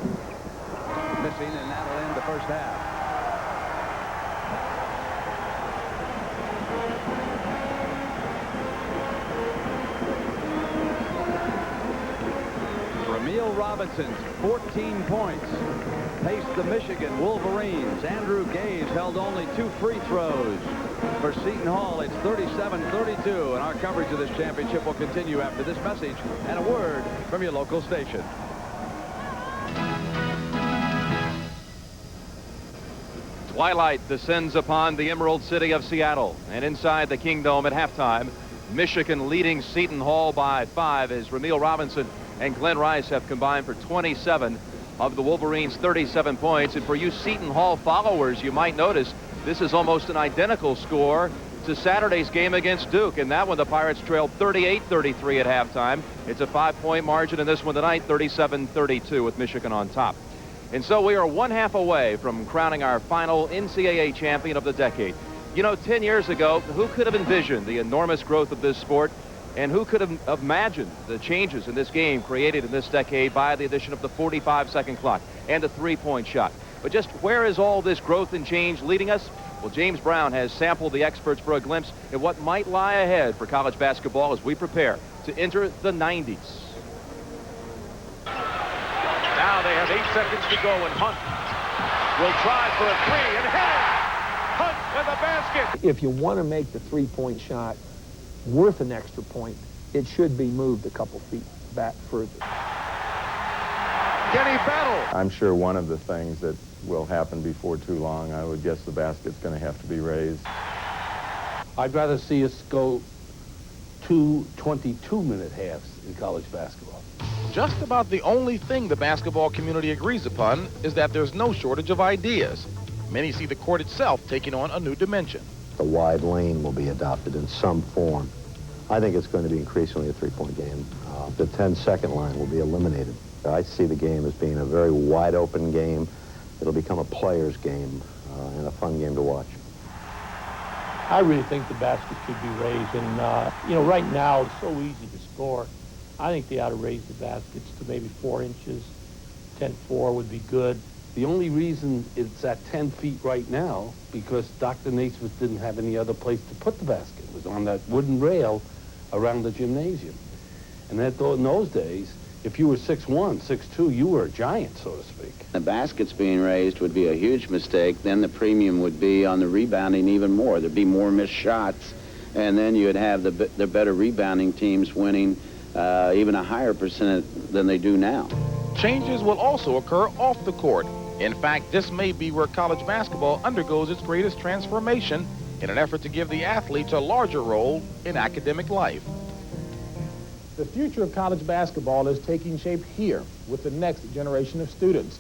Missing, and that'll end the first half. Ramil Robinson's 14 points paced the Michigan Wolverines. Andrew Gaze held only 2 free throws. For Seton Hall, it's 37-32, and our coverage of this championship will continue after this message and a word from your local station. Twilight descends upon the Emerald City of Seattle, and inside the Kingdome at halftime, Michigan leading Seton Hall by 5 as Ramil Robinson and Glenn Rice have combined for 27 of the Wolverines' 37 points. And for you Seton Hall followers, you might notice this is almost an identical score to Saturday's game against Duke. And that one, the Pirates trailed 38-33 at halftime. It's a 5-point margin in this one tonight, 37-32 with Michigan on top. And so we are 1/2 away from crowning our final NCAA champion of the decade. You know, 10 years ago, who could have envisioned the enormous growth of this sport? And who could have imagined the changes in this game created in this decade by the addition of the 45-second clock and the three-point shot? But just where is all this growth and change leading us? Well, James Brown has sampled the experts for a glimpse at what might lie ahead for college basketball as we prepare to enter the 90s. Now they have 8 seconds to go, and Hunt will try for a three and hit it. Hunt with a basket. If you want to make the three-point shot worth an extra point, it should be moved a couple feet back further. Kenny Battle. I'm sure one of the things that will happen before too long, I would guess the basket's going to have to be raised. I'd rather see us go 2 22-minute halves in college basketball. Just about the only thing the basketball community agrees upon is that there's no shortage of ideas. Many see the court itself taking on a new dimension. The wide lane will be adopted in some form. I think it's going to be increasingly a three-point game. The 10-second line will be eliminated. I see the game as being a very wide-open game. It'll become a player's game and a fun game to watch. I really think the basket should be raised, and you know, right now it's so easy to score. I think they ought to raise the baskets to maybe 4 inches. 10-4 would be good. The only reason it's at 10 feet right now, because Dr. Naismith didn't have any other place to put the basket. It was on that wooden rail around the gymnasium. And in those days, if you were 6'1", 6'2", you were a giant, so to speak. The baskets being raised would be a huge mistake. Then the premium would be on the rebounding even more. There'd be more missed shots, and then you'd have the better rebounding teams winning even a higher percent than they do now. Changes will also occur off the court. In fact, this may be where college basketball undergoes its greatest transformation in an effort to give the athletes a larger role in academic life. The future of college basketball is taking shape here with the next generation of students.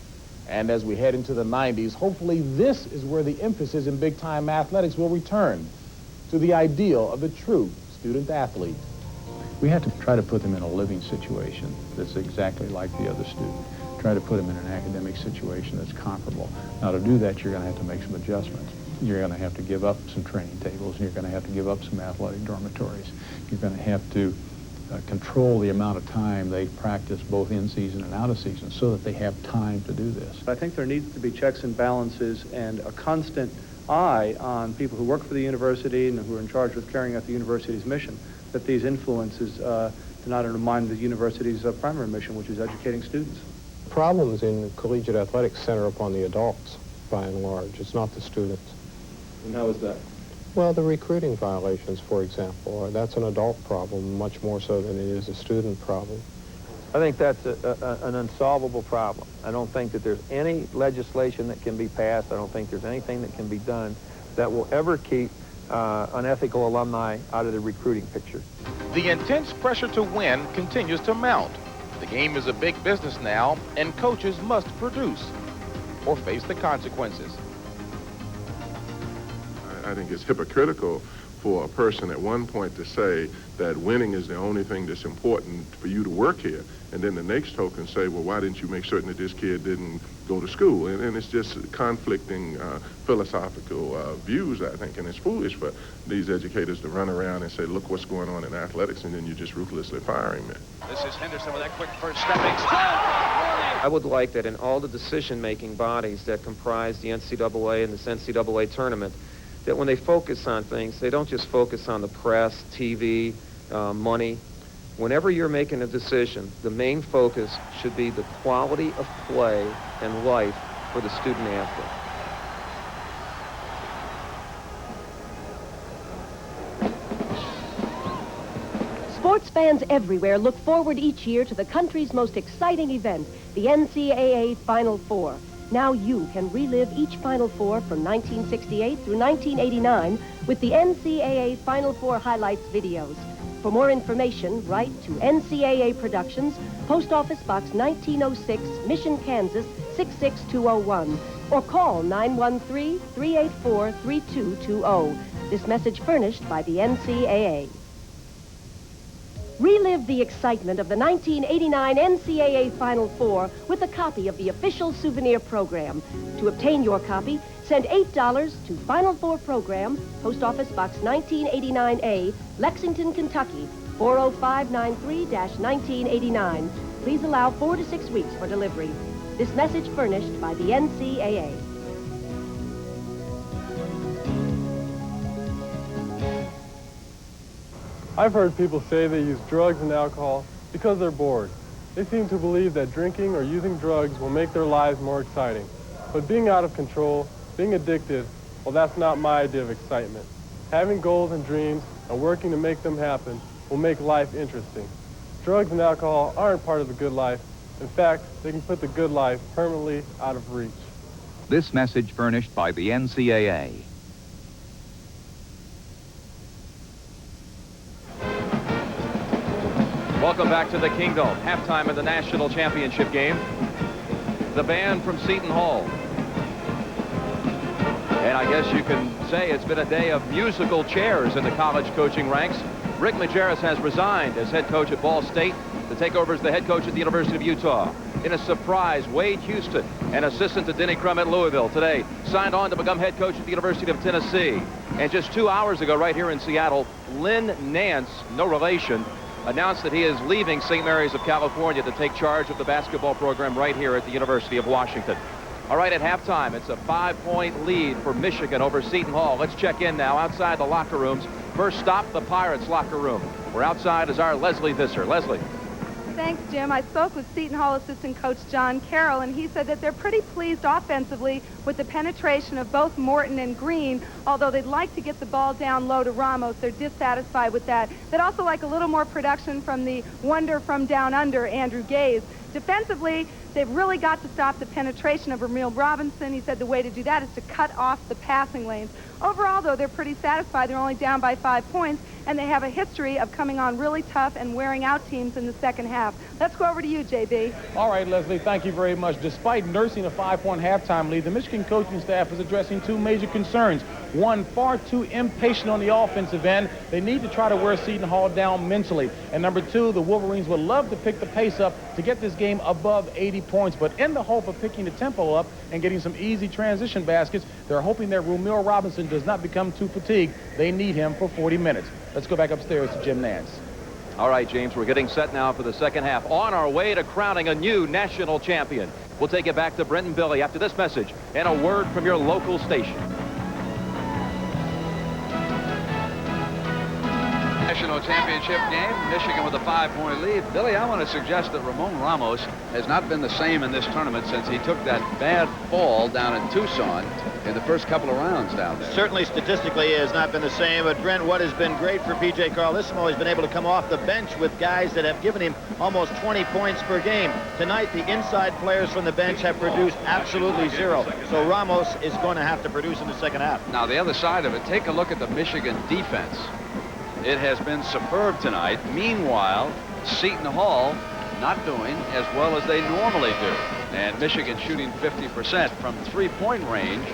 And as we head into the 90s, hopefully this is where the emphasis in big-time athletics will return to the ideal of the true student athlete. We have to try to put them in a living situation that's exactly like the other student. Try to put them in an academic situation that's comparable. Now, to do that, you're going to have to make some adjustments. You're going to have to give up some training tables, and you're going to have to give up some athletic dormitories. You're going to have to control the amount of time they practice both in season and out of season so that they have time to do this. I think there needs to be checks and balances and a constant eye on people who work for the university and who are in charge of carrying out the university's mission, that these influences do not undermine the university's primary mission, which is educating students. Problems in collegiate athletics center upon the adults, by and large. It's not the students. And how is that? Well, the recruiting violations, for example, that's an adult problem much more so than it is a student problem. I think that's an unsolvable problem. I don't think that there's any legislation that can be passed. I don't think there's anything that can be done that will ever keep unethical alumni out of the recruiting picture. The intense pressure to win continues to mount. The game is a big business now, and coaches must produce or face the consequences. I think it's hypocritical for a person at one point to say that winning is the only thing that's important for you to work here, and then the next token say, well, why didn't you make certain that this kid didn't go to school? And it's just conflicting philosophical views, I think, and it's foolish for these educators to run around and say, look what's going on in athletics, and then you're just ruthlessly firing me. This is Henderson with that quick first stepping. I would like that in all the decision-making bodies that comprise the NCAA and this NCAA tournament, that when they focus on things, they don't just focus on the press, TV, money. Whenever you're making a decision, the main focus should be the quality of play and life for the student athlete. Sports fans everywhere look forward each year to the country's most exciting event, the NCAA Final Four. Now you can relive each Final Four from 1968 through 1989 with the NCAA Final Four highlights videos. For more information, write to NCAA Productions, Post Office Box 1906, Mission, Kansas 66201, or call 913-384-3220. This message furnished by the NCAA. Relive the excitement of the 1989 NCAA Final Four with a copy of the official souvenir program. To obtain your copy, send $8 to Final Four Program, Post Office Box 1989A, Lexington, Kentucky, 40593-1989. Please allow 4 to 6 weeks for delivery. This message furnished by the NCAA. I've heard people say they use drugs and alcohol because they're bored. They seem to believe that drinking or using drugs will make their lives more exciting. But being out of control, being addicted, well, that's not my idea of excitement. Having goals and dreams and working to make them happen will make life interesting. Drugs and alcohol aren't part of the good life. In fact, they can put the good life permanently out of reach. This message furnished by the NCAA. Welcome back to the Kingdome. Halftime of the national championship game. The band from Seton Hall. And I guess you can say it's been a day of musical chairs in the college coaching ranks. Rick Majerus has resigned as head coach at Ball State to take over as the head coach at the University of Utah. In a surprise, Wade Houston, an assistant to Denny Crum at Louisville today, signed on to become head coach at the University of Tennessee. And just 2 hours ago, right here in Seattle, Lynn Nance, no relation, announced that he is leaving St. Mary's of California to take charge of the basketball program right here at the University of Washington. All right, at halftime, it's a 5-point lead for Michigan over Seton Hall. Let's check in now outside the locker rooms. First stop, the Pirates locker room. We're outside is our Leslie Visser. Leslie. Thanks, Jim. I spoke with Seton Hall assistant coach John Carroll, and he said that they're pretty pleased offensively with the penetration of both Morton and Green, although they'd like to get the ball down low to Ramos. They're dissatisfied with that. They'd also like a little more production from the wonder from down under, Andrew Gaze. Defensively, they've really got to stop the penetration of Ramil Robinson. He said the way to do that is to cut off the passing lanes. Overall, though, they're pretty satisfied. They're only down by 5 points, and they have a history of coming on really tough and wearing out teams in the second half. Let's go over to you, JB. All right, Leslie, thank you very much. Despite nursing a 5-point halftime lead, the Michigan coaching staff is addressing 2 major concerns. One, far too impatient on the offensive end. They need to try to wear Seton Hall down mentally. And number 2, the Wolverines would love to pick the pace up to get this game above 80 points. But in the hope of picking the tempo up and getting some easy transition baskets, they're hoping that Ramil Robinson does not become too fatigued. They need him for 40 minutes. Let's go back upstairs to Jim Nance. All right, James, we're getting set now for the second half. On our way to crowning a new national champion. We'll take it back to Brent and Billy after this message and a word from your local station. National championship game, Michigan with a 5-point lead. Billy, I want to suggest that Ramon Ramos has not been the same in this tournament since he took that bad fall down in Tucson in the first couple of rounds down there. Certainly statistically it has not been the same, but Brent, what has been great for P.J. Carlissimo, he's been able to come off the bench with guys that have given him almost 20 points per game. Tonight, the inside players from the bench have produced absolutely 0. So Ramos is going to have to produce in the second half. Now, the other side of it, take a look at the Michigan defense. It has been superb tonight. Meanwhile, Seton Hall not doing as well as they normally do. And Michigan shooting 50% from 3-point range.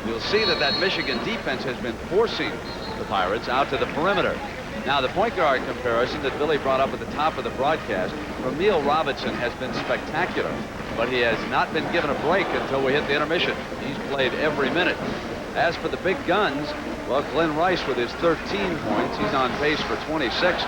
You'll see that that Michigan defense has been forcing the Pirates out to the perimeter. Now, the point guard comparison that Billy brought up at the top of the broadcast, Ramil Robinson has been spectacular, but he has not been given a break until we hit the intermission. He's played every minute. As for the big guns, well, Glenn Rice with his 13 points. He's on pace for 26.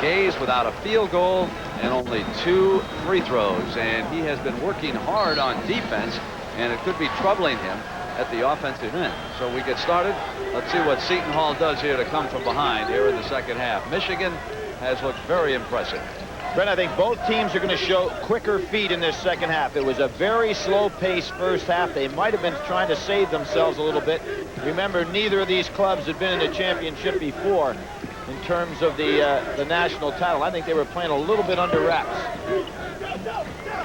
Gaze without a field goal and only 2 free throws. And he has been working hard on defense, and it could be troubling him at the offensive end. So we get started. Let's see what Seton Hall does here to come from behind here in the second half. Michigan has looked very impressive. Brent, I think both teams are going to show quicker feet in this second half. It was a very slow-paced first half. They might have been trying to save themselves a little bit. Remember, neither of these clubs had been in a championship before in terms of the national title. I think they were playing a little bit under wraps.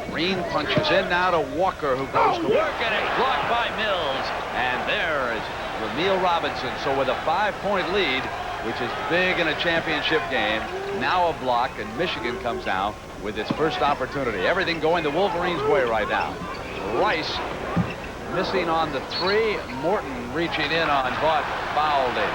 Green punches in now to Walker, who goes to work, and it's blocked by Mills. And there is Ramil Robinson. So with a 5-point lead, which is big in a championship game, now a block, and Michigan comes out with its first opportunity. Everything going the Wolverines' way right now. Rice missing on the 3. Morton reaching in on, but fouled in.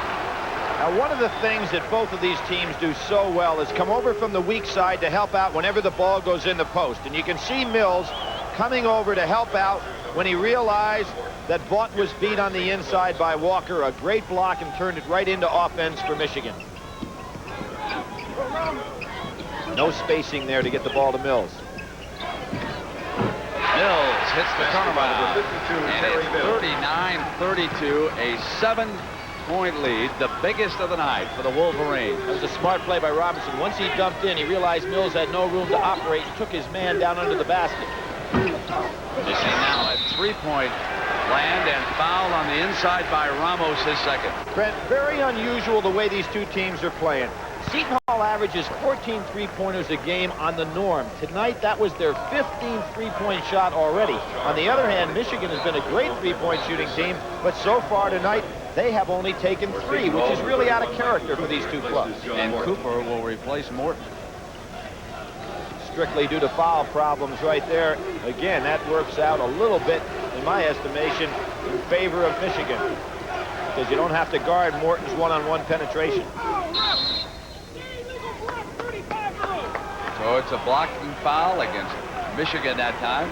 Now, one of the things that both of these teams do so well is come over from the weak side to help out whenever the ball goes in the post. And you can see Mills coming over to help out when he realized that Vaught was beat on the inside by Walker. A great block and turned it right into offense for Michigan. No spacing there to get the ball to Mills. Mills hits the turnaround. And it's 39-32, a 7-point lead, the biggest of the night for the Wolverines. That was a smart play by Robinson. Once he dumped in, he realized Mills had no room to operate and took his man down under the basket. Michigan now at 3-point land and foul on the inside by Ramos, his second. Brent, very unusual the way these two teams are playing. Seton Hall averages 14 three-pointers a game on the norm. Tonight, that was their 15th three-point shot already. On the other hand, Michigan has been a great three-point shooting team, but so far tonight, they have only taken 3, which is really out of character for these two clubs. And Cooper will replace Morton. Strictly due to foul problems right there. Again, that works out a little bit, in my estimation, in favor of Michigan, because you don't have to guard Morton's one-on-one penetration. So it's a blocking foul against Michigan that time.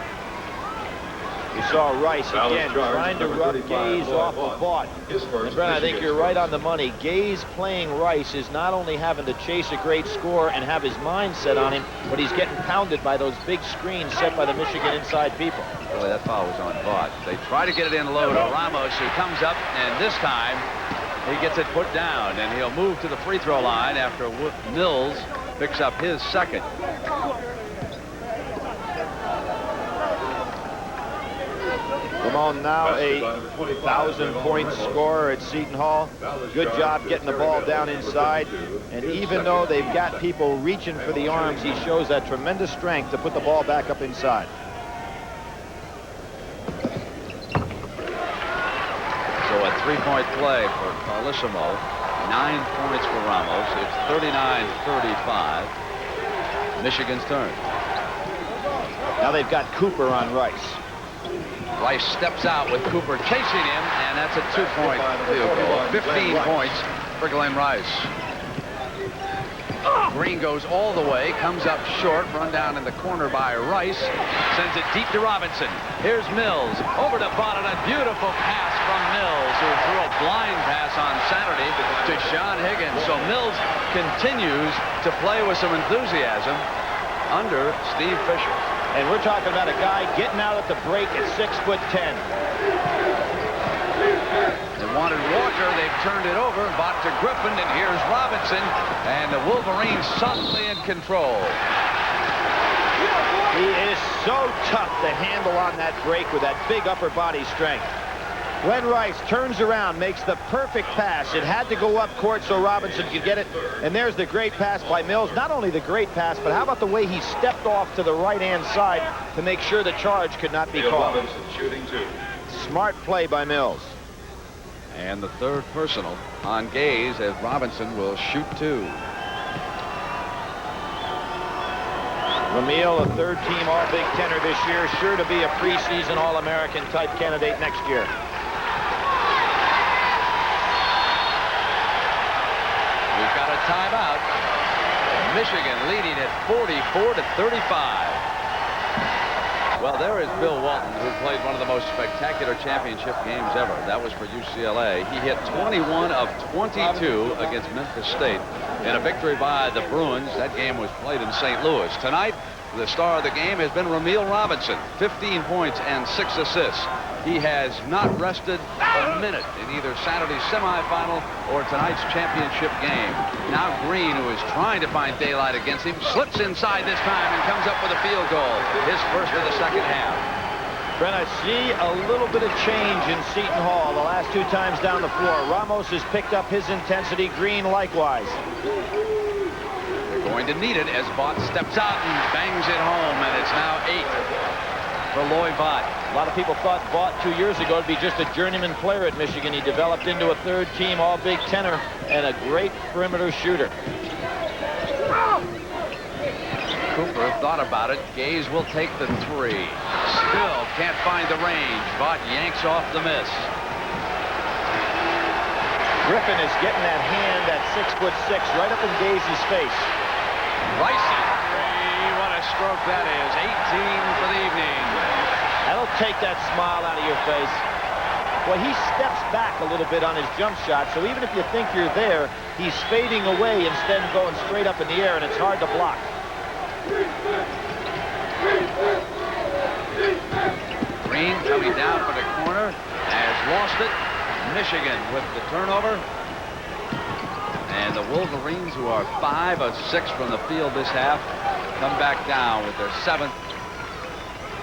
You saw Rice again trying to rub Gaze off of Vaught. And Brent, I think you're right on the money. Gaze playing Rice is not only having to chase a great score and have his mind set on him, but he's getting pounded by those big screens set by the Michigan inside people. Really, that foul was on Vaught. They try to get it in low to Ramos, who comes up, and this time he gets it put down, and he'll move to the free throw line after Mills picks up his second. Lamone now a 1,000-point scorer at Seton Hall. Good job getting the ball down inside. And even though they've got people reaching for the arms, he shows that tremendous strength to put the ball back up inside. So a 3-point play for Carlissimo. 9 points for Ramos. It's 39-35. Michigan's turn. Now they've got Cooper on Rice. Rice steps out with Cooper chasing him, and that's a 2-point field goal. 15 points for Glenn Rice. Green goes all the way, comes up short, run down in the corner by Rice, sends it deep to Robinson. Here's Mills, over to Vaught, and a beautiful pass from Mills, who threw a blind pass on Saturday to Sean Higgins. So Mills continues to play with some enthusiasm under Steve Fisher. And we're talking about a guy getting out at the break at 6'10". They wanted Walker. They've turned it over. Vaught to Griffin, and here's Robinson. And the Wolverines suddenly in control. He is so tough to handle on that break with that big upper body strength. Glenn Rice turns around, makes the perfect pass. It had to go up court so Robinson could get it. And there's the great pass by Mills. Not only the great pass, but how about the way he stepped off to the right-hand side to make sure the charge could not be called. Robinson shooting 2. Smart play by Mills. And the third personal on Gaze as Robinson will shoot 2. Ramil, a third-team All-Big Tenor this year, sure to be a preseason All-American type candidate next year. We've got a timeout. Michigan leading at 44-35. Well, there is Bill Walton, who played one of the most spectacular championship games ever. That was for UCLA. He hit 21 of 22 against Memphis State in a victory by the Bruins. That game was played in St. Louis. Tonight, the star of the game has been Ramil Robinson, 15 points and 6 assists. He has not rested a minute in either Saturday's semifinal or tonight's championship game. Now Green, who is trying to find daylight against him, slips inside this time and comes up with a field goal. His first of the second half. Brent, I see a little bit of change in Seton Hall the last 2 times down the floor. Ramos has picked up his intensity. Green likewise. They're going to need it as Vaught steps out and bangs it home, and it's now 8 for Loy Vaught. A lot of people thought Vaught 2 years ago would be just a journeyman player at Michigan. He developed into a third-team All-Big Tenor and a great perimeter shooter. Cooper thought about it. Gaze will take the 3. Still can't find the range. Vaught yanks off the miss. Griffin is getting that hand, that 6'6", right up in Gazy's face. Rice at three. What a stroke that is. 18 for the evening. That'll take that smile out of your face. Well, he steps back a little bit on his jump shot, so even if you think you're there, he's fading away instead of going straight up in the air, and it's hard to block. Green coming down for the corner, has lost it. Michigan with the turnover. And the Wolverines, who are 5 of 6 from the field this half, come back down with their 7th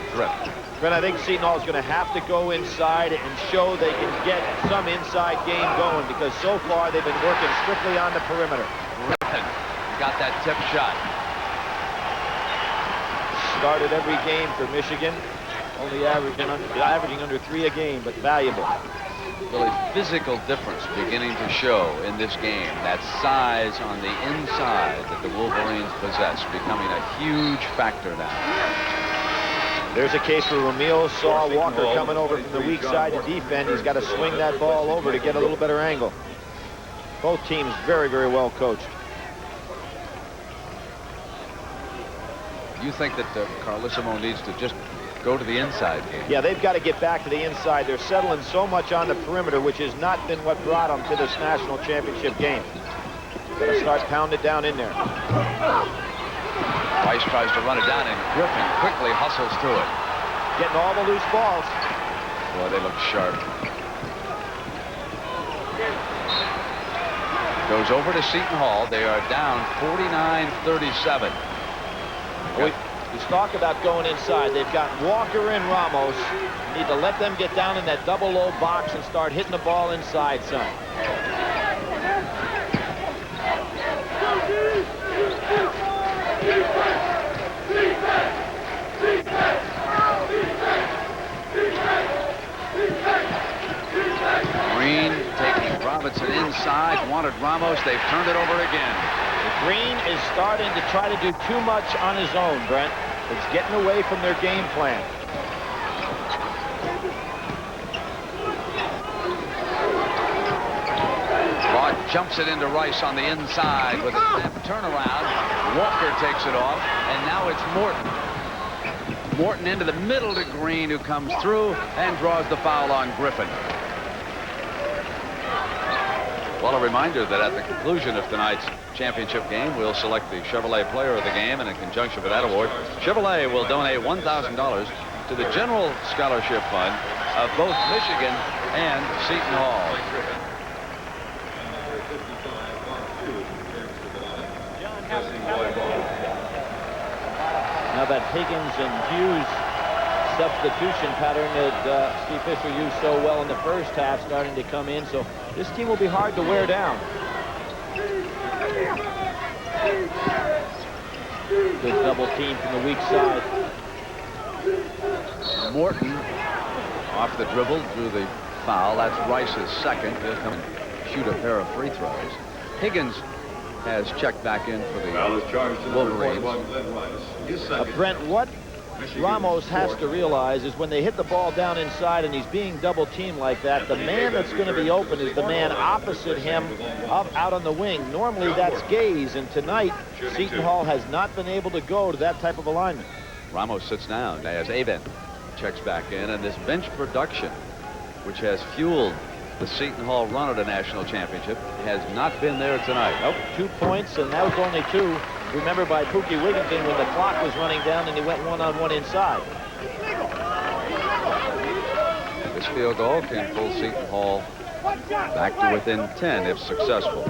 trip. Brent, I think Seton Hall is going to have to go inside and show they can get some inside game going, because so far they've been working strictly on the perimeter. Griffin got that tip shot. Started every game for Michigan, only averaging under 3 a game, but valuable. Really physical difference beginning to show in this game. That size on the inside that the Wolverines possess becoming a huge factor now. There's a case for Ramil. Saw Walker coming over from the weak side to defend. He's got to swing that ball over to get a little better angle. Both teams very, very well coached. You think that Carlissimo needs to just go to the inside game? Yeah, they've got to get back to the inside. They're settling so much on the perimeter, which has not been what brought them to this national championship game. Got to start pounding it down in there. Rice tries to run it down, and Griffin quickly hustles to it. Getting all the loose balls. Boy, they look sharp. Goes over to Seton Hall. They are down 49-37. We talk about going inside. They've got Walker and Ramos. You need to let them get down in that double low box and start hitting the ball inside, son. Green taking Robinson inside. Wanted Ramos. They've turned it over again. Green is starting to try to do too much on his own, Brent. It's getting away from their game plan. Rod jumps it into Rice on the inside with a turnaround. Walker takes it off, and now it's Morton. Morton into the middle to Green, who comes through and draws the foul on Griffin. Well, a reminder that at the conclusion of tonight's championship game, we'll select the Chevrolet Player of the Game, and in conjunction with that award, Chevrolet will donate $1,000 to the General Scholarship Fund of both Michigan and Seton Hall. Now that Higgins and Hughes substitution pattern that Steve Fisher used so well in the first half starting to come in, so this team will be hard to wear down. Good double team from the weak side. Morton off the dribble, drew the foul. That's Rice's second. He'll come and shoot a pair of free throws. Higgins has checked back in for the Wolverines. Brent, what Ramos has to realize is when they hit the ball down inside and he's being double teamed like that, the man that's going to be open is the man opposite him up out on the wing. Normally that's Gaze, and tonight Seton Hall has not been able to go to that type of alignment. Ramos sits down as Aben checks back in, and this bench production, which has fueled the Seton Hall run at a national championship, has not been there tonight. Nope, 2 points, and that was only 2. Remember by Pookie Wigginton when the clock was running down and he went one-on-one inside. This field goal can pull Seton Hall back to within 10 if successful.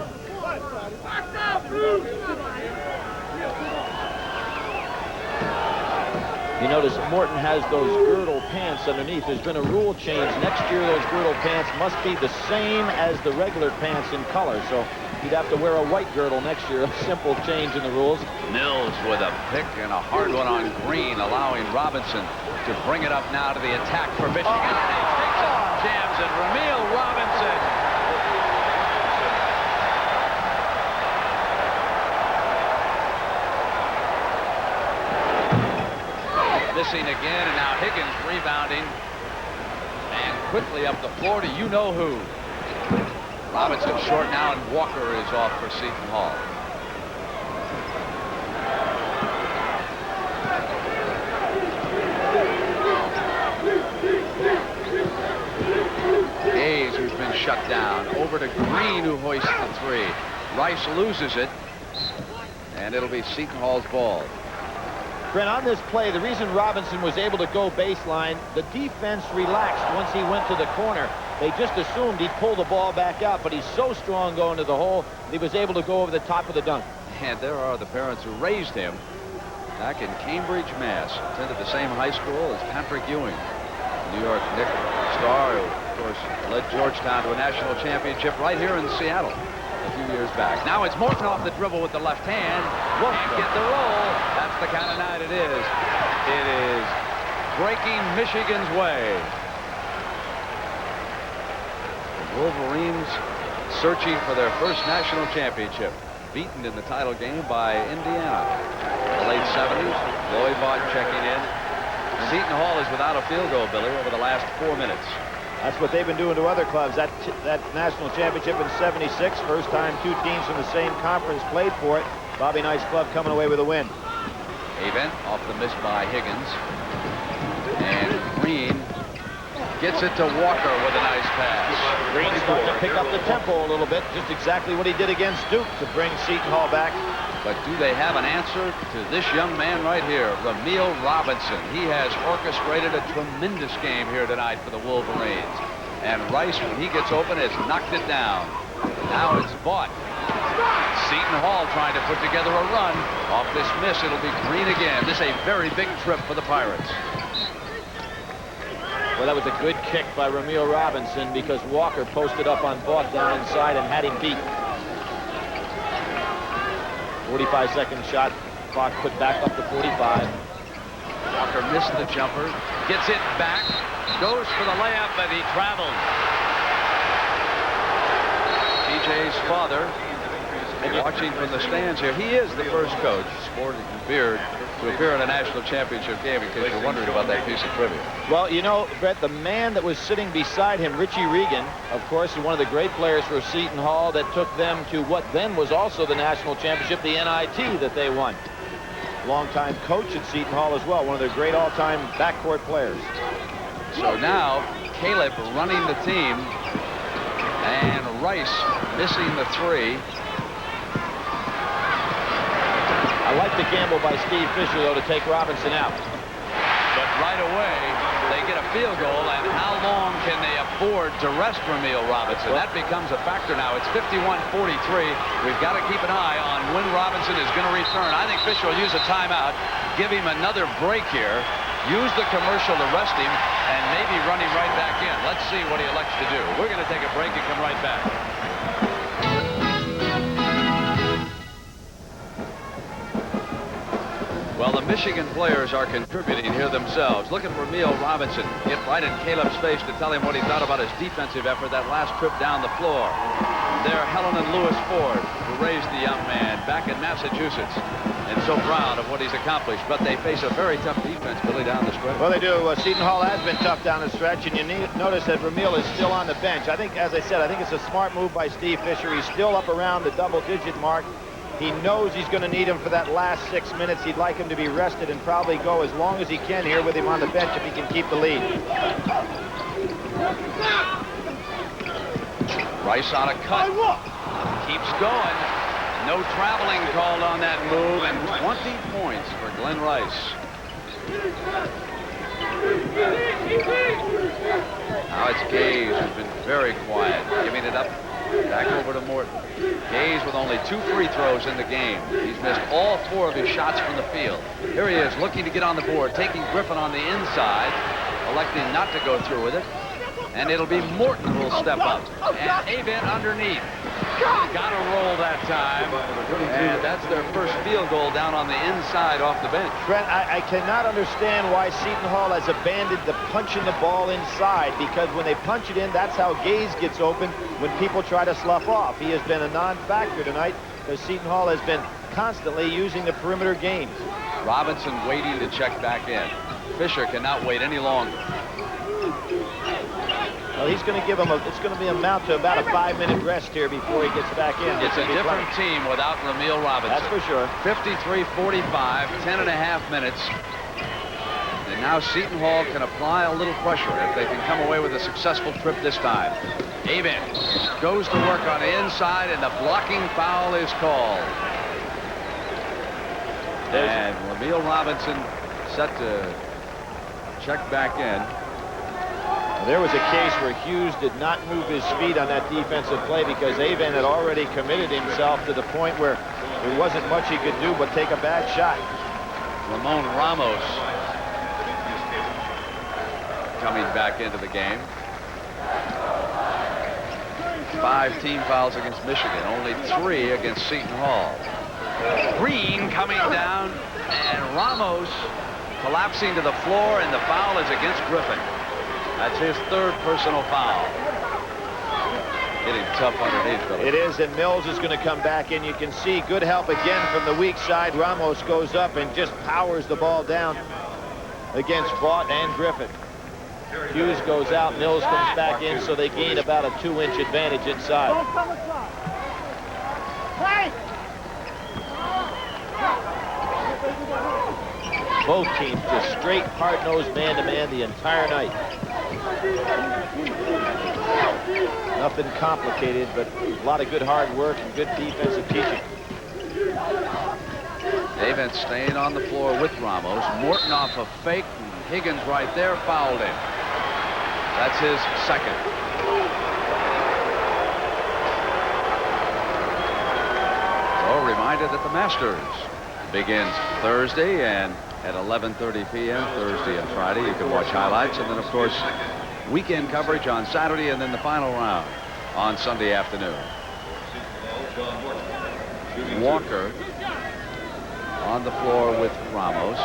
You notice Morton has those girdle pants underneath. There's been a rule change. Next year, those girdle pants must be the same as the regular pants in color. So he'd have to wear a white girdle next year. A simple change in the rules. Mills with a pick and a hard one on Green, allowing Robinson to bring it up now to the attack for Michigan. And he takes it, jams it. Ramil Robinson. Missing again, and now Higgins rebounding and quickly up the floor to you-know-who. Robinson short now, and Walker is off for Seton Hall. Hayes, who's been shut down, over to Green, who hoists the three. Rice loses it, and it'll be Seton Hall's ball. Brent, on this play, the reason Robinson was able to go baseline, the defense relaxed once he went to the corner. They just assumed he'd pull the ball back out, but he's so strong going to the hole, he was able to go over the top of the dunk. And there are the parents who raised him back in Cambridge, Mass. Attended the same high school as Patrick Ewing, New York Knicks star, who, of course, led Georgetown to a national championship right here in Seattle a few years back. Now it's Morton off the dribble with the left hand. Can't get the roll. That's the kind of night it is. It is breaking Michigan's way. The Wolverines searching for their first national championship. Beaten in the title game by Indiana in the late 70s. Lloyd Vaught checking in. Seton Hall is without a field goal, Billy, over the last 4 minutes. That's what they've been doing to other clubs. That national championship in '76, first time two teams from the same conference played for it. Bobby Knight's club coming away with a win. Avent off the miss by Higgins. And Green gets it to Walker with a nice pass. Green's starting to pick up the tempo a little bit, just exactly what he did against Duke to bring Seton Hall back. But do they have an answer to this young man right here, Ramil Robinson? He has orchestrated a tremendous game here tonight for the Wolverines. And Rice, when he gets open, has knocked it down. Now it's Vaught. Seton Hall trying to put together a run. Off this miss, it'll be Green again. This is a very big trip for the Pirates. Well, that was a good kick by Ramil Robinson because Walker posted up on Vaught down inside and had him beat. 45-second shot. Clock put back up to 45. Walker missed the jumper. Gets it back. Goes for the layup, and he traveled. TJ's father, watching from the stands here. He is the first coach, sporting beard, to appear in a national championship game, in case you're wondering about that piece of trivia. Well, you know, Brett, the man that was sitting beside him, Richie Regan, of course, one of the great players for Seton Hall that took them to what then was also the national championship, the NIT that they won. Longtime coach at Seton Hall as well, one of their great all-time backcourt players. So now, Caleb running the team, and Rice missing the three. I like the gamble by Steve Fisher, though, to take Robinson out. But right away, they get a field goal, and how long can they afford to rest Ramil Robinson? That becomes a factor now. It's 51-43. We've got to keep an eye on when Robinson is going to return. I think Fisher will use a timeout, give him another break here, use the commercial to rest him, and maybe run him right back in. Let's see what he elects to do. We're going to take a break and come right back. Well, the Michigan players are contributing here themselves. Look at Ramil Robinson get right in Caleb's face to tell him what he thought about his defensive effort that last trip down the floor. They're Helen and Lewis Ford, who raised the young man back in Massachusetts, and so proud of what he's accomplished. But they face a very tough defense, Billy, down the stretch. Well, they do. Seton Hall has been tough down the stretch, and you notice that Ramil is still on the bench. I think, as I said, I think it's a smart move by Steve Fisher. He's still up around the double-digit mark. He knows he's going to need him for that last 6 minutes. He'd like him to be rested and probably go as long as he can here with him on the bench if he can keep the lead. Rice on a cut. Keeps going. No traveling called on that move, and 20 points for Glenn Rice. Now it's Gaze, who's been very quiet, giving it up back over to Morton. Gaze with only 2 free throws in the game. He's missed all 4 of his shots from the field. Here he is, looking to get on the board, taking Griffin on the inside, electing not to go through with it. And it'll be Morton who will step up. And Avent underneath. Got a roll that time. And that's their first field goal down on the inside off the bench. Brent, I cannot understand why Seton Hall has abandoned the punching the ball inside, because when they punch it in, that's how Gaze gets open when people try to slough off. He has been a non-factor tonight because Seton Hall has been constantly using the perimeter games. Robinson waiting to check back in. Fisher cannot wait any longer. Well, Well, he's going to give him it's going to be amount to about a 5-minute rest here before he gets back in. It's a different team without Ramil Robinson. That's for sure. 53-45, 10.5 minutes. And now Seton Hall can apply a little pressure if they can come away with a successful trip this time. Avin goes to work on the inside, and the blocking foul is called. And Ramil Robinson set to check back in. There was a case where Hughes did not move his feet on that defensive play because Avin had already committed himself to the point where there wasn't much he could do but take a bad shot. Ramon Ramos coming back into the game. 5 team fouls against Michigan, only 3 against Seton Hall. Green coming down, and Ramos collapsing to the floor, and the foul is against Griffin. That's his 3rd personal foul. Getting tough underneath, fellas. It is, and Mills is going to come back in. You can see good help again from the weak side. Ramos goes up and just powers the ball down against Vaught and Griffin. Hughes goes out, Mills comes back in, so they gain about a 2-inch advantage inside. Both teams just straight hard-nosed man-to-man the entire night. Nothing complicated, but a lot of good hard work and good defensive teaching. David staying on the floor with Ramos. Morton off a fake, and Higgins right there fouled him. That's his 2nd. So reminded that the Masters begins Thursday, and at 11:30 p.m. Thursday and Friday you can watch highlights, and then of course weekend coverage on Saturday, and then the final round on Sunday afternoon. Walker on the floor with Ramos.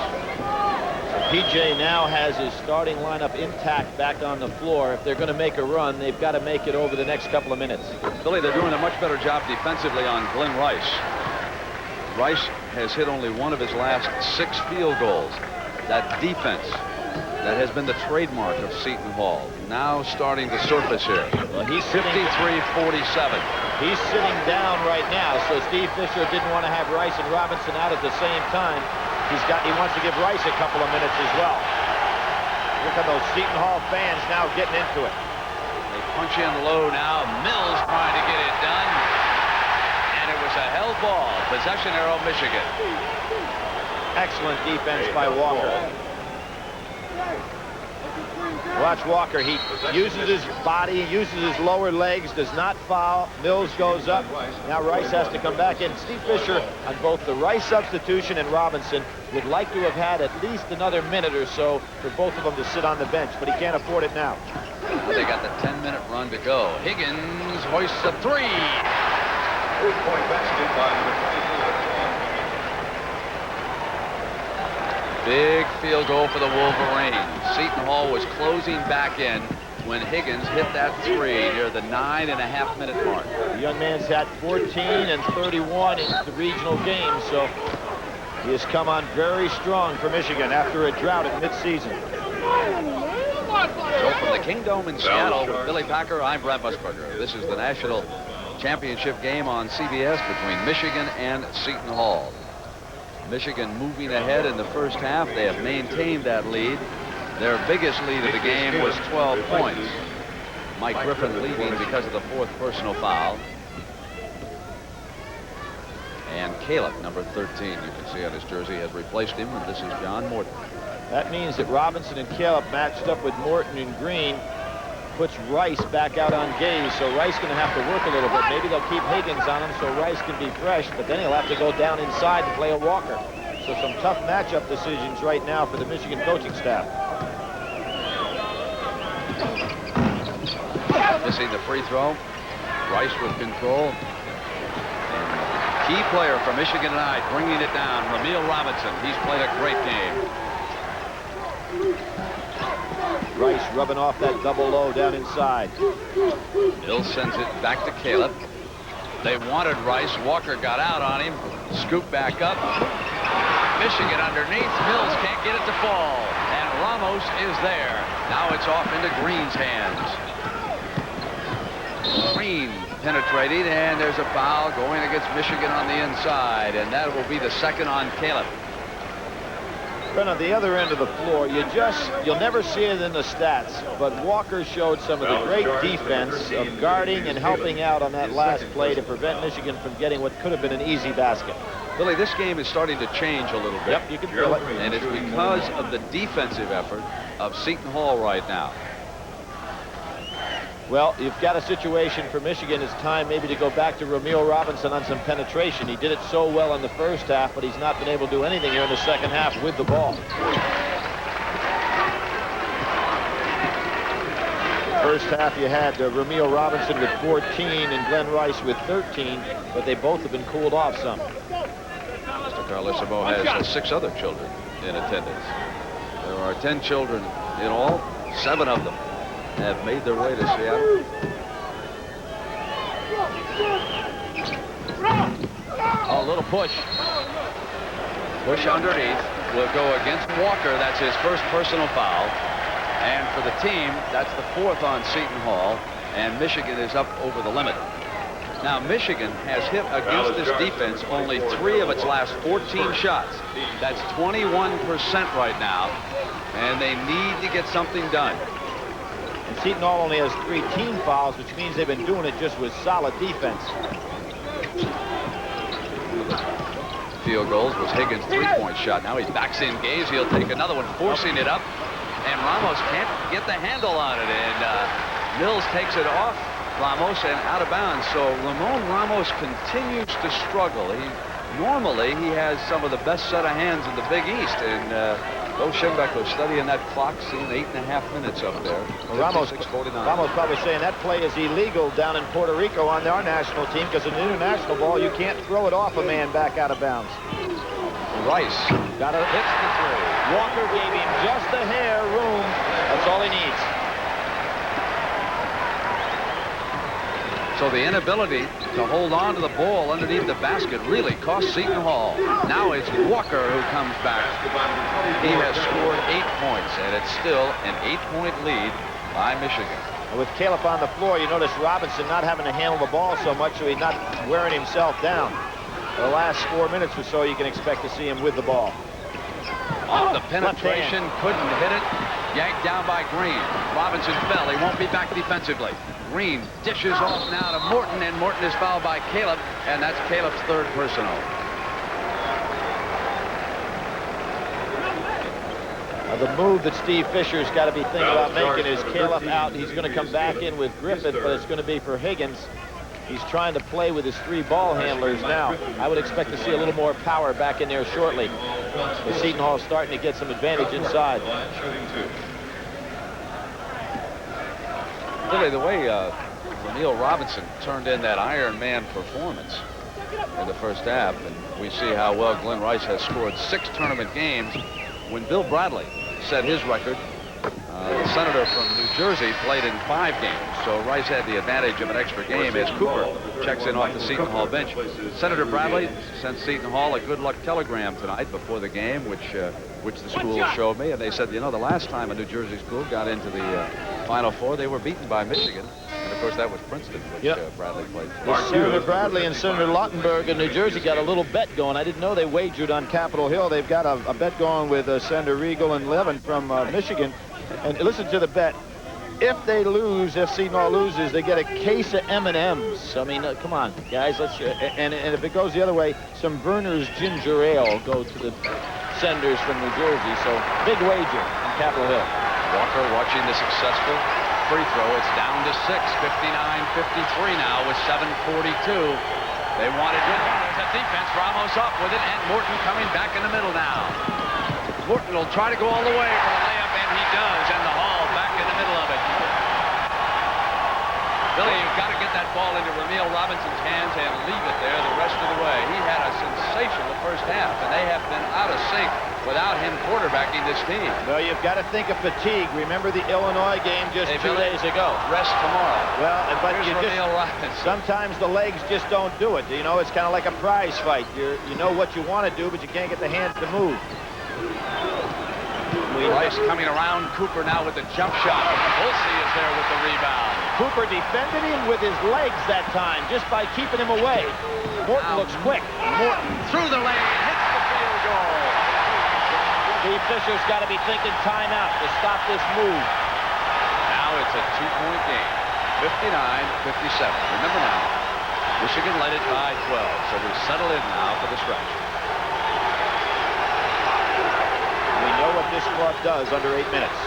PJ now has his starting lineup intact back on the floor. If they're going to make a run, they've got to make it over the next couple of minutes. Billy, they're doing a much better job defensively on Glenn Rice. Rice has hit only 1 of his last 6 field goals. That defense that has been the trademark of Seton Hall now starting to surface here. Well, he's 53-47. He's sitting down right now, so Steve Fisher didn't want to have Rice and Robinson out at the same time. He wants to give Rice a couple of minutes as well. Look at those Seton Hall fans now getting into it. They punch in low now. Mills trying to get it done. And it was a held ball. Possession arrow, Michigan. Excellent defense by Walker. Watch Walker. He uses his body, uses his lower legs, does not foul. Mills goes up. Now Rice has to come back in. Steve Fisher, on both the Rice substitution and Robinson, would like to have had at least another minute or so for both of them to sit on the bench, but he can't afford it now. They got the 10-minute run to go. Higgins hoists a 3. 3-point basket by number 24. Big field goal for the Wolverines. Seton Hall was closing back in when Higgins hit that 3 near the 9.5-minute mark. The young man's had 14 and 31 in the regional games, so he has come on very strong for Michigan after a drought at midseason. So from the Kingdome in Seattle with Billy Packer, I'm Brent Musburger. This is the national championship game on CBS between Michigan and Seton Hall. Michigan moving ahead in the first half. They have maintained that lead. Their biggest lead of the game was 12 points. Mike Griffin leading because of the 4th personal foul. And Caleb, number 13, you can see on his jersey, has replaced him, and this is John Morton. That means that Robinson and Caleb matched up with Morton and Green puts Rice back out on Gaze, so Rice going to have to work a little bit. Maybe they'll keep Higgins on him so Rice can be fresh, but then he'll have to go down inside to play a Walker. So some tough matchup decisions right now for the Michigan coaching staff. Missing the free throw. Rice with control. Key player for Michigan tonight, bringing it down, Ramil Robinson. He's played a great game. Rice rubbing off that double low down inside. Bill sends it back to Caleb. They wanted Rice. Walker got out on him. Scoop back up. Michigan underneath. Mills can't get it to fall. And Ramos is there. Now it's off into Green's hands. Green penetrating, and there's a foul going against Michigan on the inside, and that will be the second on Caleb. But on the other end of the floor, you'll never see it in the stats, but Walker showed some of the great defense of guarding and helping out on that last play to prevent Michigan from getting what could have been an easy basket. Billy, this game is starting to change a little bit. Yep, you can feel it. And it's because of the defensive effort of Seton Hall right now. Well, you've got a situation for Michigan. It's time maybe to go back to Ramil Robinson on some penetration. He did it so well in the first half, but he's not been able to do anything here in the second half with the ball. First half, you had Ramil Robinson with 14 and Glenn Rice with 13, but they both have been cooled off some. Mr. Carlissimo has 6 other children in attendance. There are 10 children in all. 7 of them have made their way to Seattle. Oh, a little push. Push underneath will go against Walker. That's his first personal foul. And for the team, that's the 4th on Seton Hall. And Michigan is up over the limit. Now, Michigan has hit against this defense only 3 of its last 14 shots. That's 21% right now. And they need to get something done. And Seton Hall only has 3 team fouls, which means they've been doing it just with solid defense. Field goals was Higgins' 3-point shot. Now he backs in Gaze. He'll take another one, forcing it up. And Ramos can't get the handle on it. And Mills takes it off Ramos and out of bounds. So Ramon Ramos continues to struggle. Normally he has some of the best set of hands in the Big East. And Bo Schimbeck was studying that clock, seeing 8.5 minutes up there. Well, Ramos probably saying that play is illegal down in Puerto Rico on our national team, because in international ball you can't throw it off a man back out of bounds. Rice got it. Hits the 3. Walker gave him just a hair room. That's all he needs. So the inability to hold on to the ball underneath the basket really cost Seton Hall. Now it's Walker who comes back. He has scored 8 points, and it's still an 8-point lead by Michigan. And with Caleb on the floor, you notice Robinson not having to handle the ball so much, so he's not wearing himself down. For the last 4 minutes or so, you can expect to see him with the ball. Off the penetration, couldn't hit it. Yanked down by Green. Robinson fell. He won't be back defensively. Green dishes off now to Morton, and Morton is fouled by Caleb, and that's Caleb's 3rd personal. The move that Steve Fisher's got to be thinking about making is Caleb out. He's going to come back in with Griffin, but it's going to be for Higgins. He's trying to play with his 3 ball handlers now. I would expect to see a little more power back in there shortly. The Seton Hall starting to get some advantage inside. Really, the way Ramil Robinson turned in that Iron Man performance in the first half, and we see how well Glenn Rice has scored 6 tournament games. When Bill Bradley set his record, the senator from New Jersey played in 5 games, so Rice had the advantage of an extra game as Cooper checks in off the Seton Hall bench. Senator Bradley sent Seton Hall a good luck telegram tonight before the game, which the school showed me, and they said, you know, the last time a New Jersey school got into the Final Four, they were beaten by Michigan. And, of course, that was Princeton, which Bradley played. Senator Bradley and Senator Lautenberg in New Jersey got a little bet going. I didn't know they wagered on Capitol Hill. They've got a bet going with Senator Riegel and Levin from Michigan. And listen to the bet. If they lose, if Seton Hall loses, they get a case of M&Ms. I mean, come on, guys. And if it goes the other way, some Verner's Ginger Ale go to the Senators from New Jersey. So, big wager on Capitol Hill. Walker watching the successful free throw. It's down to 6, 59-53 now with 7:42. They wanted it. There's a defense. Ramos up with it, and Morton coming back in the middle now. Morton will try to go all the way for the layup, and he does, and the Hall back in the middle of it. Billy, you've got to get that ball into Ramil Robinson's hands and leave it there the rest of the way. He had a sensational first half, and they have been out of sync without him quarterbacking this team. Well, you've got to think of fatigue. Remember the Illinois game just 2 days ago. Rest tomorrow. Well, but here's Ramil Robinson. Sometimes the legs just don't do it. You know, it's kind of like a prize fight. You know what you want to do, but you can't get the hands to move. Rice coming around Cooper now with the jump shot. Volsey is there with the rebound. Cooper defended him with his legs that time, just by keeping him away. Morton looks quick. Morton through the lane, hits the field goal. Steve Fisher's got to be thinking timeout to stop this move. Now it's a 2-point game, 59-57. Remember now, Michigan led it by 12, so we settle in now for the stretch. We know what this club does under 8 minutes.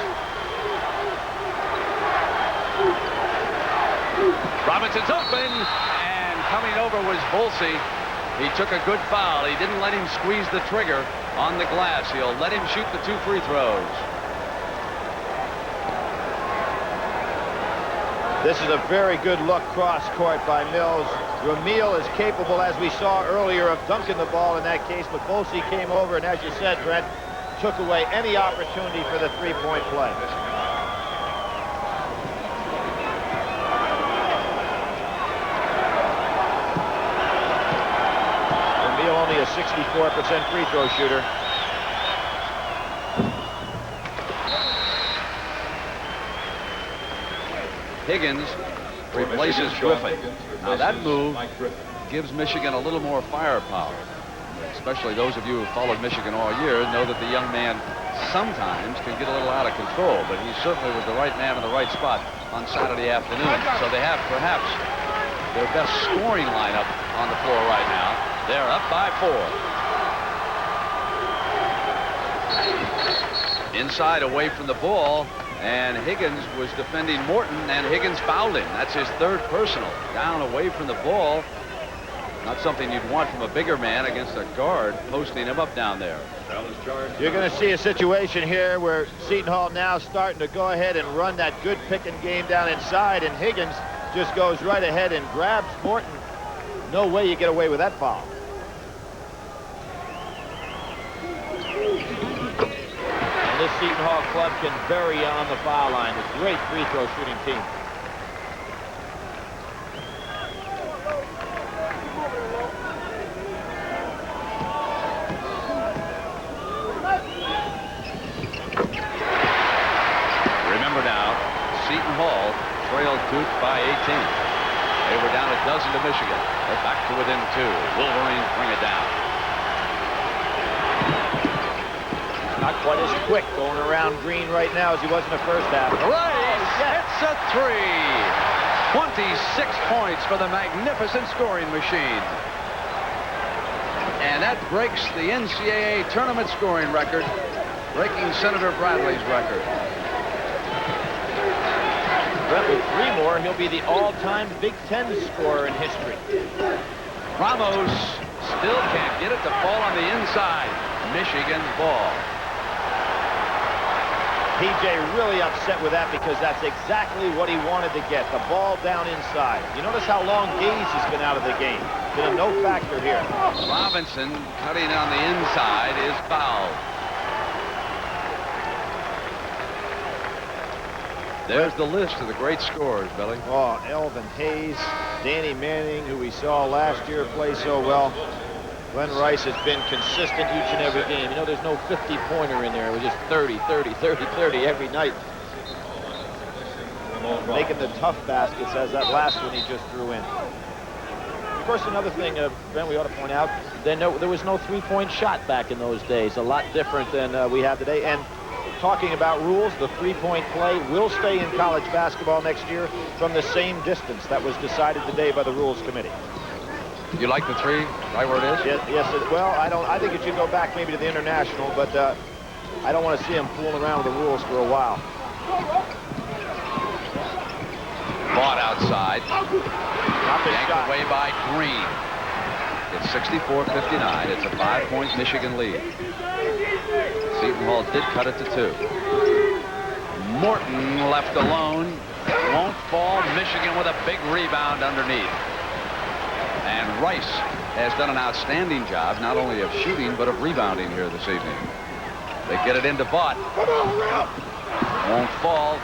Robinson's open, and coming over was Volsey. He took a good foul. He didn't let him squeeze the trigger on the glass. He'll let him shoot the 2 free throws. This is a very good look cross court by Mills. Ramil is capable, as we saw earlier, of dunking the ball in that case, but Volsey came over, and as you said, Brent, took away any opportunity for the three-point play. Ramil only a 64% free throw shooter. Higgins replaces Griffin. Now that move gives Michigan a little more firepower. Especially those of you who followed Michigan all year know that the young man sometimes can get a little out of control, but he certainly was the right man in the right spot on Saturday afternoon. So they have perhaps their best scoring lineup on the floor right now. They're up by 4. Inside away from the ball, and Higgins was defending Morton, and Higgins fouled him. That's his 3rd personal. Down away from the ball. Not something you'd want from a bigger man against a guard posting him up down there. You're going to see a situation here where Seton Hall now starting to go ahead and run that good picking game down inside, and Higgins just goes right ahead and grabs Morton. No way you get away with that foul. And this Seton Hall club can vary on the foul line. A great free throw shooting team. Trailed Duke by 18. They were down a dozen to Michigan. They're back to within 2. Wolverines bring it down. Not quite as quick going around Green right now as he was in the first half. Rice hits a 3. 26 points for the magnificent scoring machine. And that breaks the NCAA tournament scoring record, breaking Senator Bradley's record. With 3 more, he'll be the all-time Big Ten scorer in history. Ramos still can't get it to fall on the inside. Michigan's ball. PJ really upset with that because that's exactly what he wanted to get, the ball down inside. You notice how long Gaze has been out of the game. Been a no factor here. Robinson cutting on the inside is fouled. There's the list of the great scorers, Billy. Oh, Elvin Hayes, Danny Manning, who we saw last year play so well. Glenn Rice has been consistent each and every game. You know, there's no 50-pointer in there. It was just 30, 30, 30, 30 every night. Making the tough baskets, as that last one he just threw in. Of course, another thing, Ben, we ought to point out, there was no three-point shot back in those days. A lot different than we have today. And talking about rules, the three-point play will stay in college basketball next year from the same distance that was decided today by the Rules Committee. You like the 3 right where it is? Yes. Well, I think it should go back maybe to the international, but I don't want to see him fooling around with the rules for a while. Bought outside. Yanked away by Green. It's 64-59. It's a 5-point Michigan lead. Seton Hall did cut it to 2. Morton left alone. Won't fall. Michigan with a big rebound underneath. And Rice has done an outstanding job, not only of shooting, but of rebounding here this evening. They get it into Vaught. Won't fall.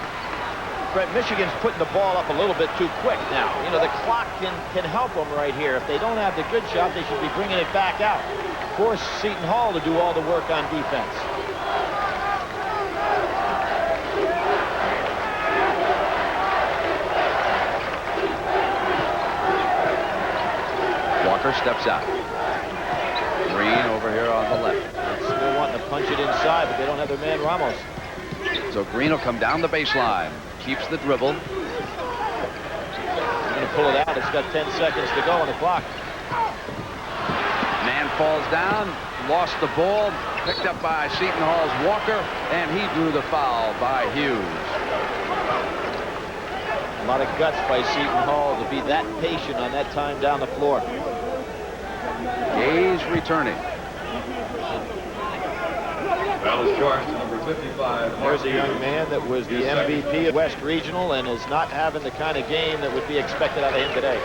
Brett, Michigan's putting the ball up a little bit too quick now. You know, the clock can help them right here. If they don't have the good shot, they should be bringing it back out. Force Seton Hall to do all the work on defense. steps out. Green over here on the left. Still wanting to punch it inside, but they don't have their man Ramos. So Green will come down the baseline. Keeps the dribble. He's going to pull it out. It's got 10 seconds to go on the clock. Man falls down, lost the ball, picked up by Seton Hall's Walker, and he drew the foul by Hughes. A lot of guts by Seton Hall to be that patient on that time down the floor. Gaze returning. Foul is charged to number 55. There's a young man that was the MVP of West Regional and is not having the kind of game that would be expected out of him today.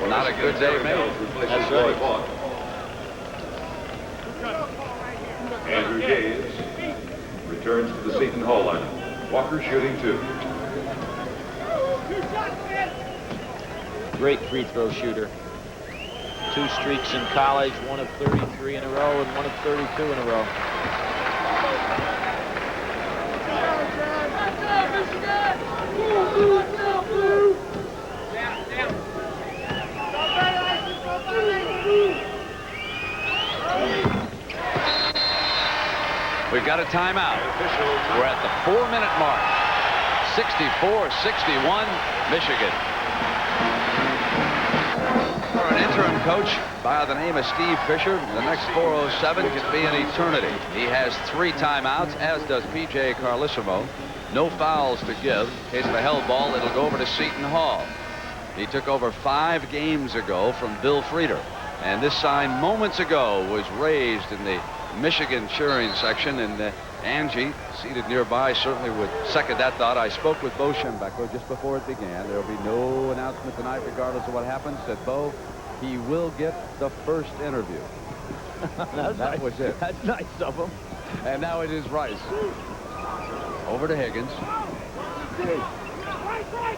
Not a good day made. That's right. Andrew Gaze returns to the Seton Hall line. Walker shooting 2. Great free throw shooter. 2 streaks in college, 1 of 33 in a row and 1 of 32 in a row. We've got a timeout. We're at the 4-minute mark. 64-61, Michigan. For an interim coach by the name of Steve Fisher, the next 4:07 could be an eternity. He has 3 timeouts, as does P.J. Carlissimo. No fouls to give. In case of a hell ball, it'll go over to Seton Hall. He took over 5 games ago from Bill Frieder. And this sign moments ago was raised in the Michigan cheering section, and Angie, seated nearby, certainly would second that thought. I spoke with Bo Schembechler just before it began. There will be no announcement tonight regardless of what happens. Said Bo, he will get the first interview. That was it. That's nice of him. And now it is Rice. Over to Higgins.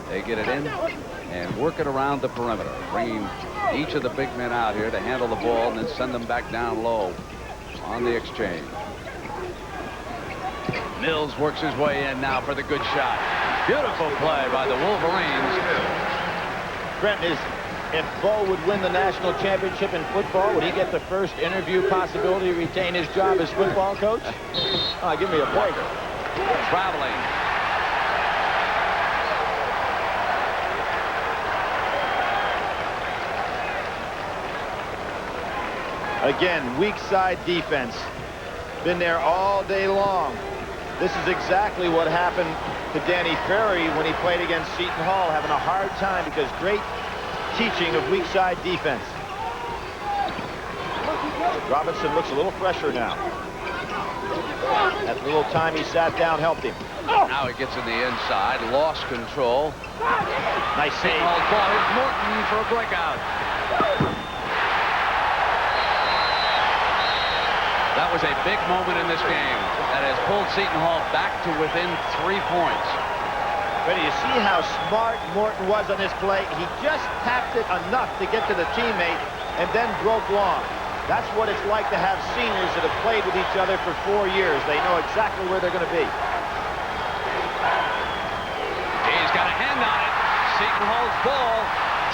They get it in and work it around the perimeter, bringing each of the big men out here to handle the ball and then send them back down low on the exchange. Mills works his way in now for the good shot. Beautiful play by the Wolverines. Brent, if Bo would win the national championship in football, would he get the first interview possibility to retain his job as football coach? Oh, give me a break. Traveling. Again, weak side defense. Been there all day long. This is exactly what happened to Danny Ferry when he played against Seton Hall, having a hard time because great teaching of weak side defense. Robinson looks a little fresher now. That little time he sat down helped him. Now he gets in the inside, lost control. Nice save. Seton Hall's ball. Here's Morton for a breakout. That was a big moment in this game that has pulled Seton Hall back to within 3 points. But you see how smart Morton was on this play? He just tapped it enough to get to the teammate and then broke long. That's what it's like to have seniors that have played with each other for 4 years. They know exactly where they're going to be. He's got a hand on it. Seton Hall's ball.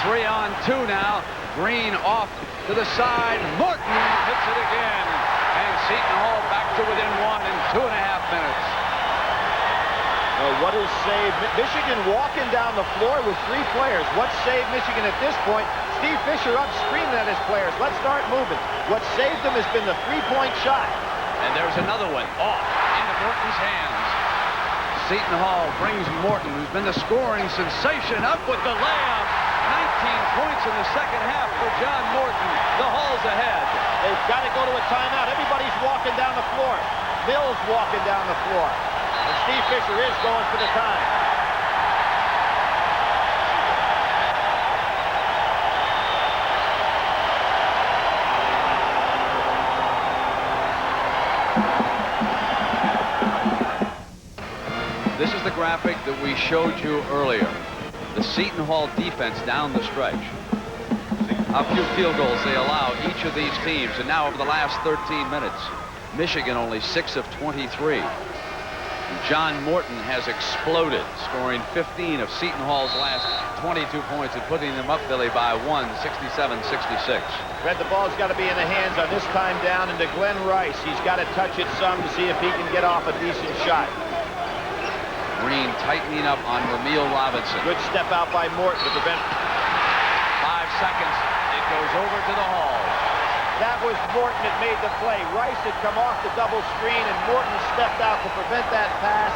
3-on-2 now. Green off to the side. Morton hits it again. And Seton Hall back to within 1 in 2.5 minutes. What has saved Michigan walking down the floor with 3 players? What saved Michigan at this point? Steve Fisher up screaming at his players. Let's start moving. What saved them has been the 3-point shot. And there's another one off into Morton's hands. Seton Hall brings Morton, who's been the scoring sensation, up with the layup. 19 points in the second half for John Morton. The Hall's ahead. They've got to go to a timeout. Everybody's walking down the floor. Mills walking down the floor. And Steve Fisher is going for the time. This is the graphic that we showed you earlier. The Seton Hall defense down the stretch. How few field goals they allow each of these teams. And now over the last 13 minutes, Michigan only 6 of 23. And John Morton has exploded, scoring 15 of Seton Hall's last 22 points and putting them up, Billy, by 67-66. Red, the ball's got to be in the hands on this time down into Glenn Rice. He's got to touch it some to see if he can get off a decent shot. Green tightening up on Ramil Robinson. Good step out by Morton to prevent. 5 seconds. It goes over to the Hall. That was Morton that made the play. Rice had come off the double screen, and Morton stepped out to prevent that pass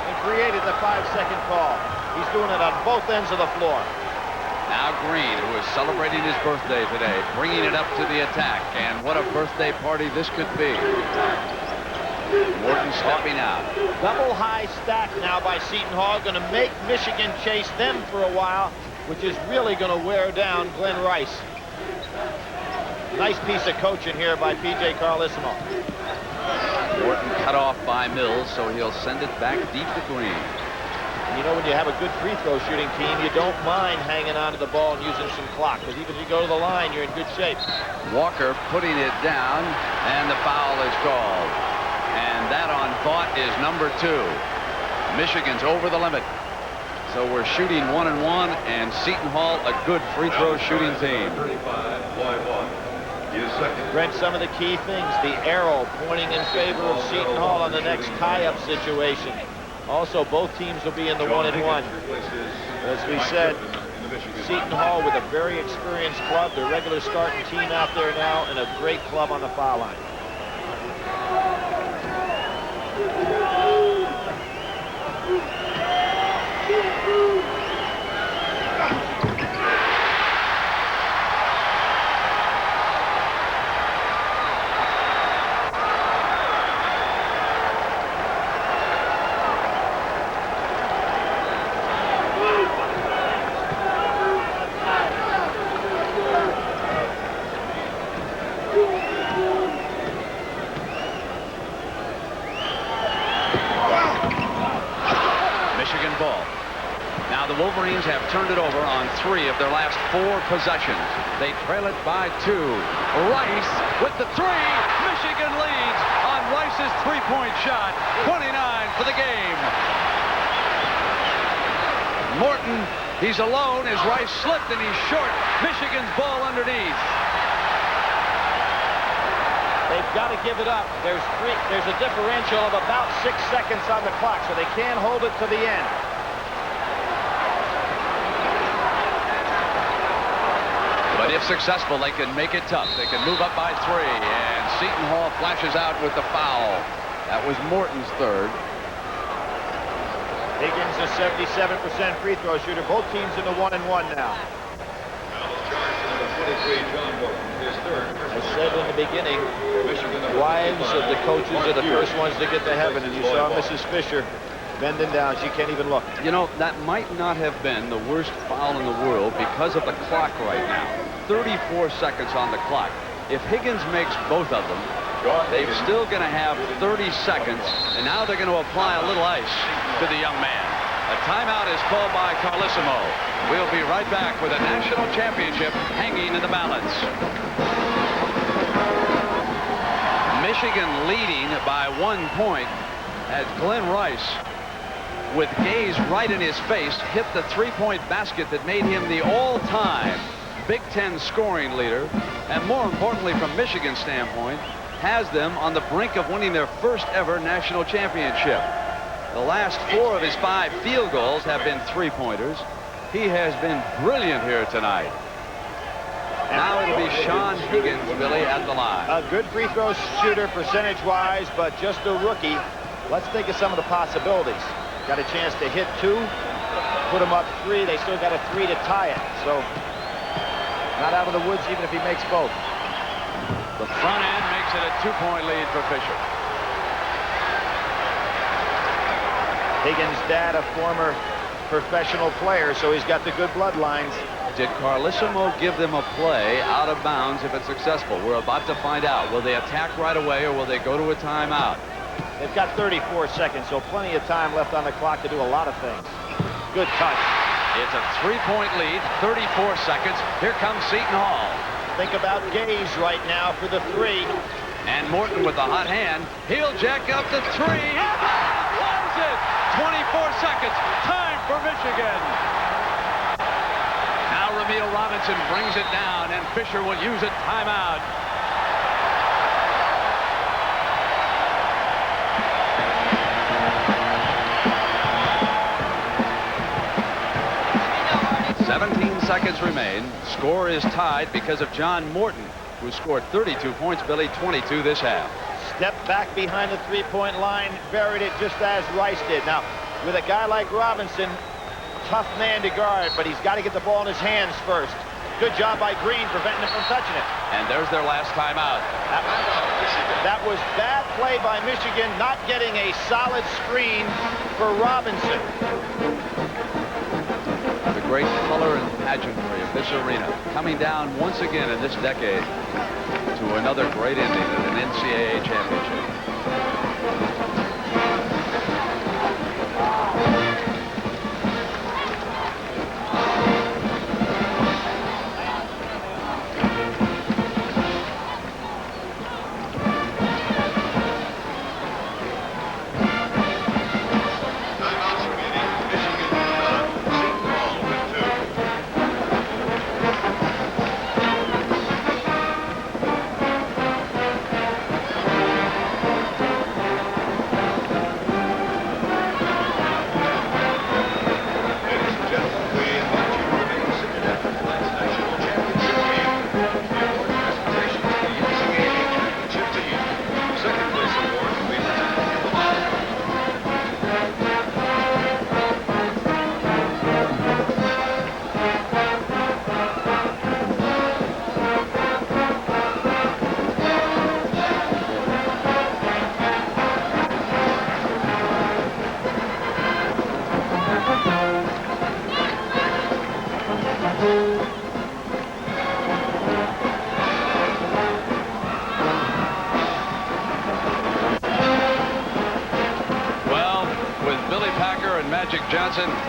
and created the 5-second call. He's doing it on both ends of the floor. Now Green, who is celebrating his birthday today, bringing it up to the attack. And what a birthday party this could be. Morton stepping out. Double high stack now by Seton Hall. Going to make Michigan chase them for a while, which is really going to wear down Glenn Rice. Nice piece of coaching here by P.J. Carlissimo. Morton cut off by Mills, so he'll send it back deep to Green. You know, when you have a good free throw shooting team, you don't mind hanging on to the ball and using some clock, because even if you go to the line, you're in good shape. Walker putting it down, and the foul is called. And that on Vaught is number 2. Michigan's over the limit. So we're shooting 1-1, and Seton Hall a good free throw shooting team. Brent, some of the key things, the arrow pointing in favor of Seton Hall on the next tie-up situation. Also, both teams will be in the 1-1. As we said, Seton Hall with a very experienced club, their regular starting team out there now, and a great club on the foul line. Wolverines have turned it over on 3 of their last 4 possessions. They trail it by 2. Rice with the 3. Michigan leads on Rice's 3-point shot. 29 for the game. Morton, he's alone as Rice slipped and he's short. Michigan's ball underneath. They've got to give it up. There's a differential of about 6 seconds on the clock, so they can't hold it to the end. But if successful, they can make it tough. They can move up by 3, and Seton Hall flashes out with the foul. That was Morton's 3rd. Higgins a 77% free throw shooter. Both teams in the 1-1 now. I said in the beginning, wives of the coaches are the first ones to get to heaven, and you saw Mrs. Fisher bending down. She can't even look. You know, that might not have been the worst foul in the world because of the clock right now. 34 seconds on the clock. If Higgins makes both of them, they're still going to have 30 seconds, and now they're going to apply a little ice to the young man. A timeout is called by Carlissimo. We'll be right back with a national championship hanging in the balance. Michigan leading by 1 point as Glenn Rice, with gaze right in his face, hit the 3-point basket that made him the all-time Big Ten scoring leader, and more importantly from Michigan's standpoint, has them on the brink of winning their first ever national championship. The last 4 of his 5 field goals have been 3-pointers. He has been brilliant here tonight. Now it'll be Sean Higgins, Billy, at the line. A good free throw shooter percentage-wise, but just a rookie. Let's think of some of the possibilities. Got a chance to hit 2, put him up 3. They still got a 3 to tie it. So not out of the woods even if he makes both. The front end makes it a 2-point lead for Fisher. Higgins' dad, a former professional player, so he's got the good bloodlines. Did Carlissimo give them a play out of bounds if it's successful? We're about to find out. Will they attack right away or will they go to a timeout? They've got 34 seconds, so plenty of time left on the clock to do a lot of things. Good touch. It's a 3-point lead, 34 seconds. Here comes Seton Hall. Think about Gaze right now for the 3. And Morton with a hot hand. He'll jack up the 3. He wins it! seconds. Time for Michigan. Now Ramil Robinson brings it down, and Fisher will use a timeout. Seconds remain. Score is tied because of John Morton, who scored 32 points, Billy, 22 this half. Stepped back behind the three-point line, buried it just as Rice did. Now, with a guy like Robinson, tough man to guard, but he's got to get the ball in his hands first. Good job by Green preventing him from touching it. And there's their last timeout. That was bad play by Michigan, not getting a solid screen for Robinson. The great color and pageantry of this arena coming down once again in this decade to another great ending at an NCAA championship.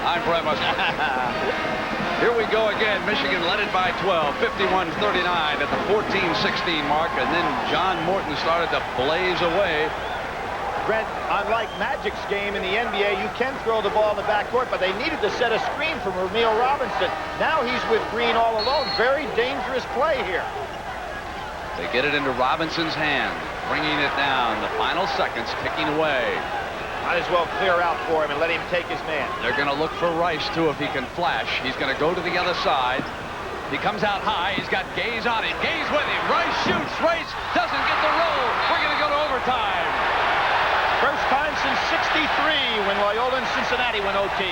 I'm Brett Musser. Here we go again. Michigan led it by 12, 51-39 at the 14-16 mark, and then John Morton started to blaze away. Brent, unlike Magic's game in the NBA, you can throw the ball in the backcourt, but they needed to set a screen from Ramil Robinson. Now he's with Green all alone. Very dangerous play here. They get it into Robinson's hand, bringing it down. The final seconds ticking away. Might as well clear out for him and let him take his man. They're going to look for Rice, too, if he can flash. He's going to go to the other side. He comes out high. He's got Gaze on him. Gaze with him. Rice shoots. Rice doesn't get the roll. We're going to go to overtime. First time since '63 when Loyola and Cincinnati went OT.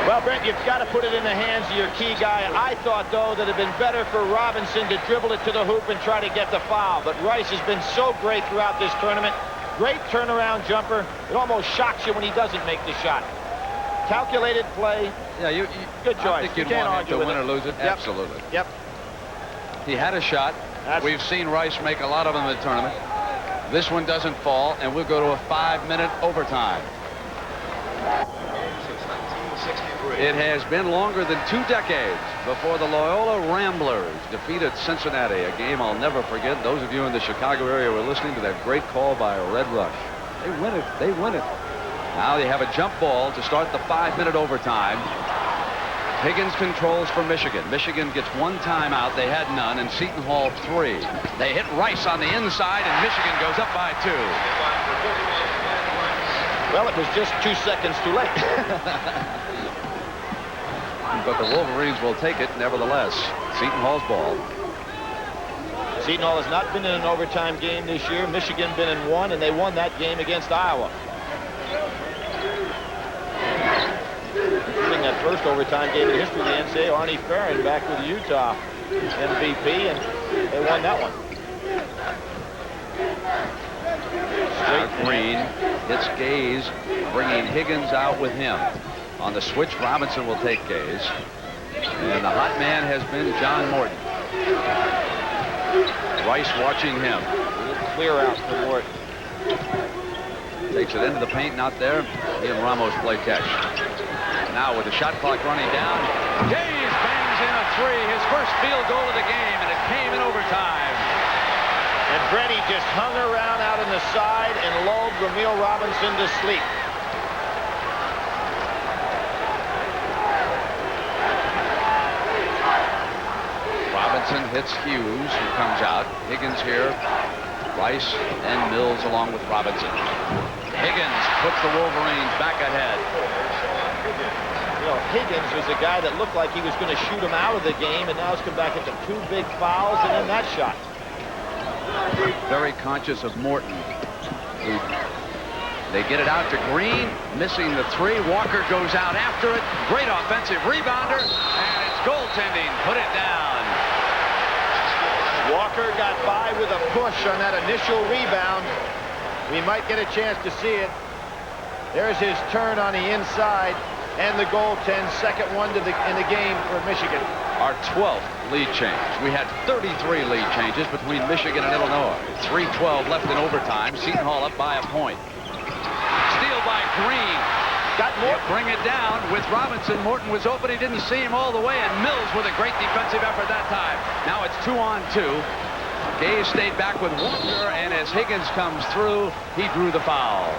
Well, Brent, you've got to put it in the hands of your key guy. I thought, though, that it had been better for Robinson to dribble it to the hoop and try to get the foul. But Rice has been so great throughout this tournament. Great turnaround jumper. It almost shocks you when he doesn't make the shot. Calculated play. Yeah, good choice. I think you'd want him to win or lose it. Yep. Absolutely. Yep. He had a shot. We've seen Rice make a lot of them in the tournament. This one doesn't fall, and we'll go to a 5-minute overtime. It has been longer than 2 decades before the Loyola Ramblers defeated Cincinnati, a game I'll never forget. Those of you in the Chicago area were listening to that great call by Red Rush. They win it. They win it. Now they have a jump ball to start the 5-minute overtime. Higgins controls for Michigan. Michigan gets 1 timeout. They had none, and Seton Hall 3. They hit Rice on the inside, and Michigan goes up by 2. Well, it was just 2 seconds too late. But the Wolverines will take it nevertheless. Seton Hall's ball. Seton Hall has not been in an overtime game this year. Michigan been in 1, and they won that game against Iowa. Including that first overtime game in the history of the NCAA, Arnie Farron back with Utah MVP, and they won that one. Green hits Gaze, bringing Higgins out with him. On the switch, Robinson will take Gaze. And the hot man has been John Morton. Rice watching him. Clear out for Morton. Takes it into the paint, not there. He and Ramos play catch. Now with the shot clock running down, Gaze bangs in a three, his first field goal of the game, and it came in overtime. And Brady just hung around out on the side and lulled Ramil Robinson to sleep. Robinson hits Hughes, who comes out. Higgins here. Rice and Mills along with Robinson. Higgins puts the Wolverines back ahead. You know, Higgins was a guy that looked like he was going to shoot him out of the game, and now he's come back into 2 big fouls and then that shot. Very conscious of Morton. They get it out to Green, missing the 3. Walker goes out after it. Great offensive rebounder, and it's goaltending. Put it down. Walker got by with a push on that initial rebound. We might get a chance to see it. There's his turn on the inside, and the goaltend, second one in the game for Michigan. Our 12th lead change. We had 33 lead changes between Michigan and Illinois. 3:12 left in overtime. Seton Hall up by a point. Steal by Green. Got Morton. Bring it down with Robinson. Morton was open. He didn't see him all the way, and Mills with a great defensive effort that time. Now it's 2-on-2. Gay stayed back with Walker, and as Higgins comes through, he drew the foul.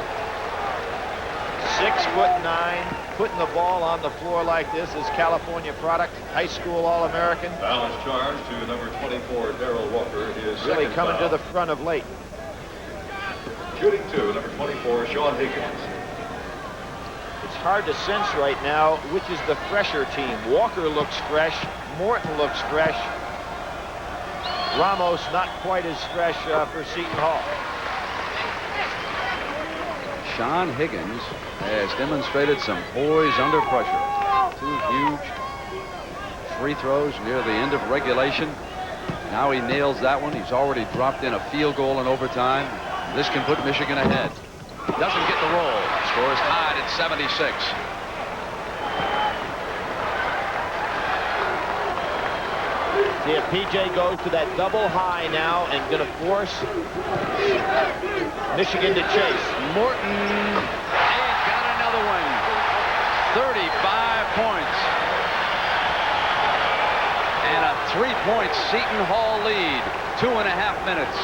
6'9", putting the ball on the floor like this is California product. High school All-American. Foul is charged to number 24, Darrell Walker. His really second coming foul. to the front of late. Shooting 2, number 24, Sean Higgins. It's hard to sense right now which is the fresher team. Walker looks fresh. Morton looks fresh. Ramos not quite as fresh for Seton Hall. Sean Higgins has demonstrated some poise under pressure. 2 huge free throws near the end of regulation. Now he nails that one. He's already dropped in a field goal in overtime. This can put Michigan ahead. Doesn't get the roll. Score is tied at 76. See if PJ goes to that double high now and going to force Michigan to chase. Morton, he's got another one. 35 points. And a 3-point Seton Hall lead. 2.5 minutes.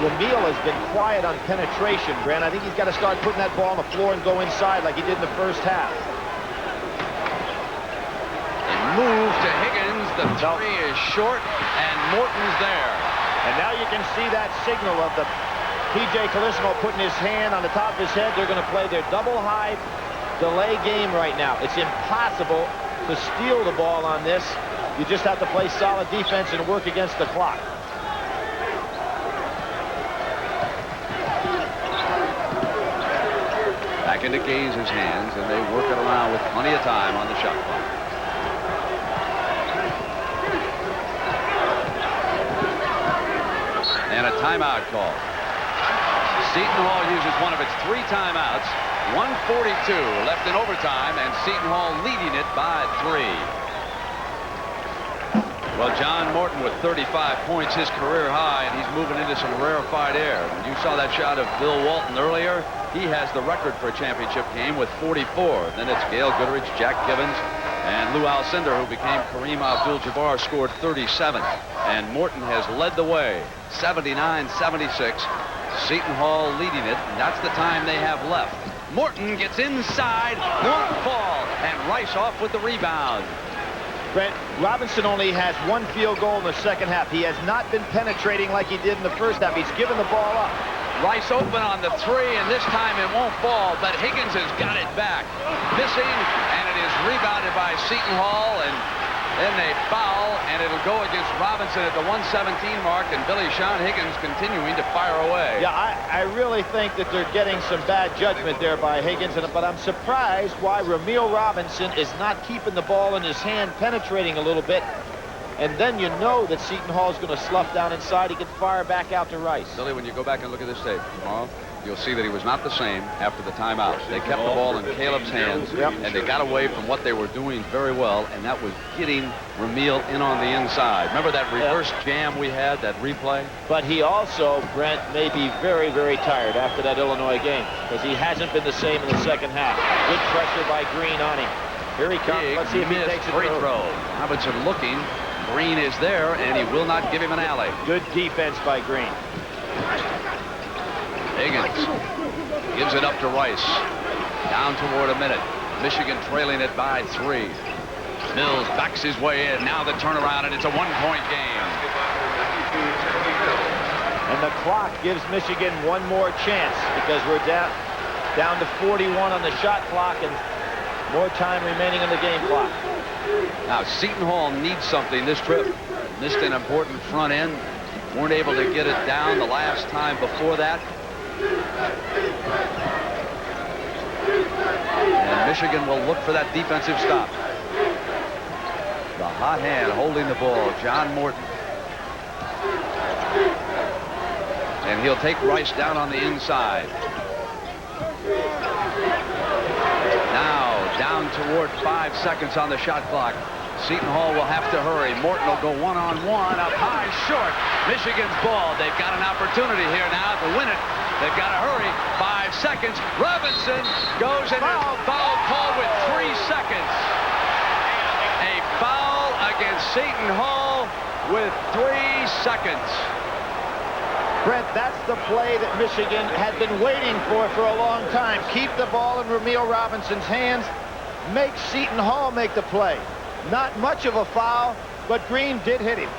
Ramil has been quiet on penetration, Brent. I think he's got to start putting that ball on the floor and go inside like he did in the first half. Move to Higgins. The 3 is short, and Morton's there. And now you can see that signal of the P.J. Calissimo putting his hand on the top of his head. They're going to play their double high delay game right now. It's impossible to steal the ball on this. You just have to play solid defense and work against the clock. Back into Gaze's hands, and they work it around with plenty of time on the shot clock. And a timeout call. Seton Hall uses one of its 3 timeouts. 1:42 left in overtime, and Seton Hall leading it by 3. Well, John Morton with 35 points, his career high, and he's moving into some rarefied air. When you saw that shot of Bill Walton earlier, he has the record for a championship game with 44. Then it's Gail Goodrich, Jack Gibbons, and Lou Alcindor, who became Kareem Abdul-Jabbar, scored 37. And Morton has led the way, 79-76. Seton Hall leading it, and that's the time they have left. Morton gets inside, won't fall, and Rice off with the rebound. Brent, Robinson only has 1 field goal in the second half. He has not been penetrating like he did in the first half. He's given the ball up. Rice open on the 3, and this time it won't fall, but Higgins has got it back. Missing, and it is rebounded by Seton Hall, and then they foul, and it'll go against Robinson at the 117 mark, and Billy Sean Higgins continuing to fire away. Yeah, I really think that they're getting some bad judgment there by Higgins, but I'm surprised why Ramil Robinson is not keeping the ball in his hand, penetrating a little bit. And then you know that Seton Hall is going to slough down inside. He can fire back out to Rice. Billy, when you go back and look at this tape tomorrow, you'll see that he was not the same after the timeout. They kept the ball in Caleb's hands, and they got away from what they were doing very well, and that was getting Ramil in on the inside. Remember that reverse jam we had, that replay? But he also, Brent, may be very, very tired after that Illinois game because he hasn't been the same in the second half. Good pressure by Green on him. Here he comes. Let's see if he takes it. Free throw. Robinson looking. Green is there, and he will not give him an alley. Good defense by Green. Higgins gives it up to Rice. Down toward a minute. Michigan trailing it by 3. Mills backs his way in. Now the turnaround, and it's a one-point game. And the clock gives Michigan one more chance because we're down to 41 on the shot clock and more time remaining on the game clock. Now, Seton Hall needs something this trip. Missed an important front end. Weren't able to get it down the last time before that. And Michigan will look for that defensive stop. The hot hand holding the ball, John Morton. And he'll take Rice down on the inside. Now down toward 5 seconds on the shot clock. Seton Hall will have to hurry. Morton will go one-on-one, up high, short. Michigan's ball. They've got an opportunity here now to win it. They've got to hurry. 5 seconds. Robinson goes in. Foul call with 3 seconds. A foul against Seton Hall with 3 seconds. Brent, that's the play that Michigan had been waiting for a long time. Keep the ball in Ramil Robinson's hands. Make Seton Hall make the play. Not much of a foul, but Green did hit him.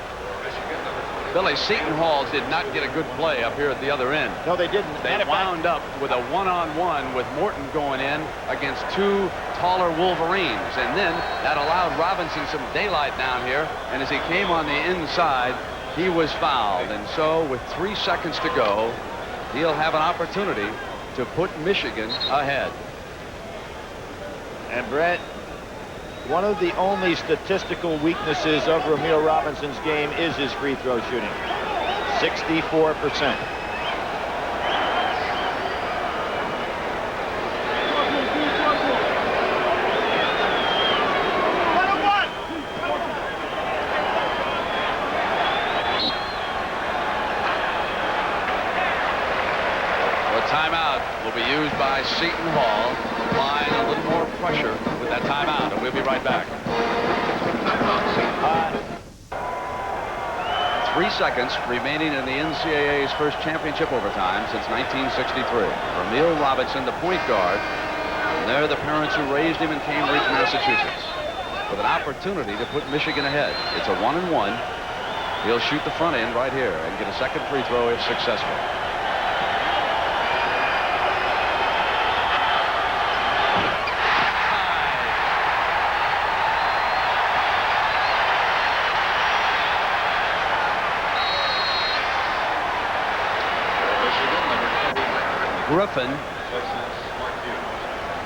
Billy, Seton Hall did not get a good play up here at the other end. No, they didn't. They wound up with a one-on-one with Morton going in against 2 taller Wolverines. And then that allowed Robinson some daylight down here. And as he came on the inside, he was fouled. And so with 3 seconds to go, he'll have an opportunity to put Michigan ahead. And Brett, one of the only statistical weaknesses of Ramil Robinson's game is his free throw shooting. 64%. Used by Seton Hall, applying a little more pressure with that timeout, and we'll be right back. 3 seconds remaining in the NCAA's first championship overtime since 1963. Ramil Robinson, the point guard, and they're the parents who raised him in Cambridge, Massachusetts, with an opportunity to put Michigan ahead. It's a 1-and-1. He'll shoot the front end right here and get a second free throw if successful. Griffin,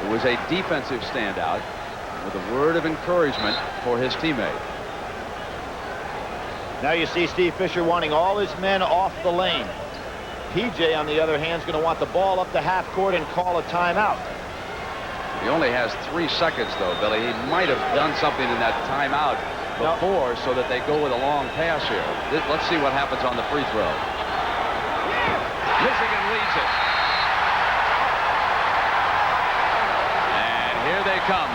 who was a defensive standout, with a word of encouragement for his teammate. Now you see Steve Fisher wanting all his men off the lane. PJ, on the other hand, is going to want the ball up to half court and call a timeout. He only has 3 seconds, though, Billy. He might have done something in that timeout before so that they go with a long pass here. Let's see what happens on the free throw. Michigan leads it. Here they come.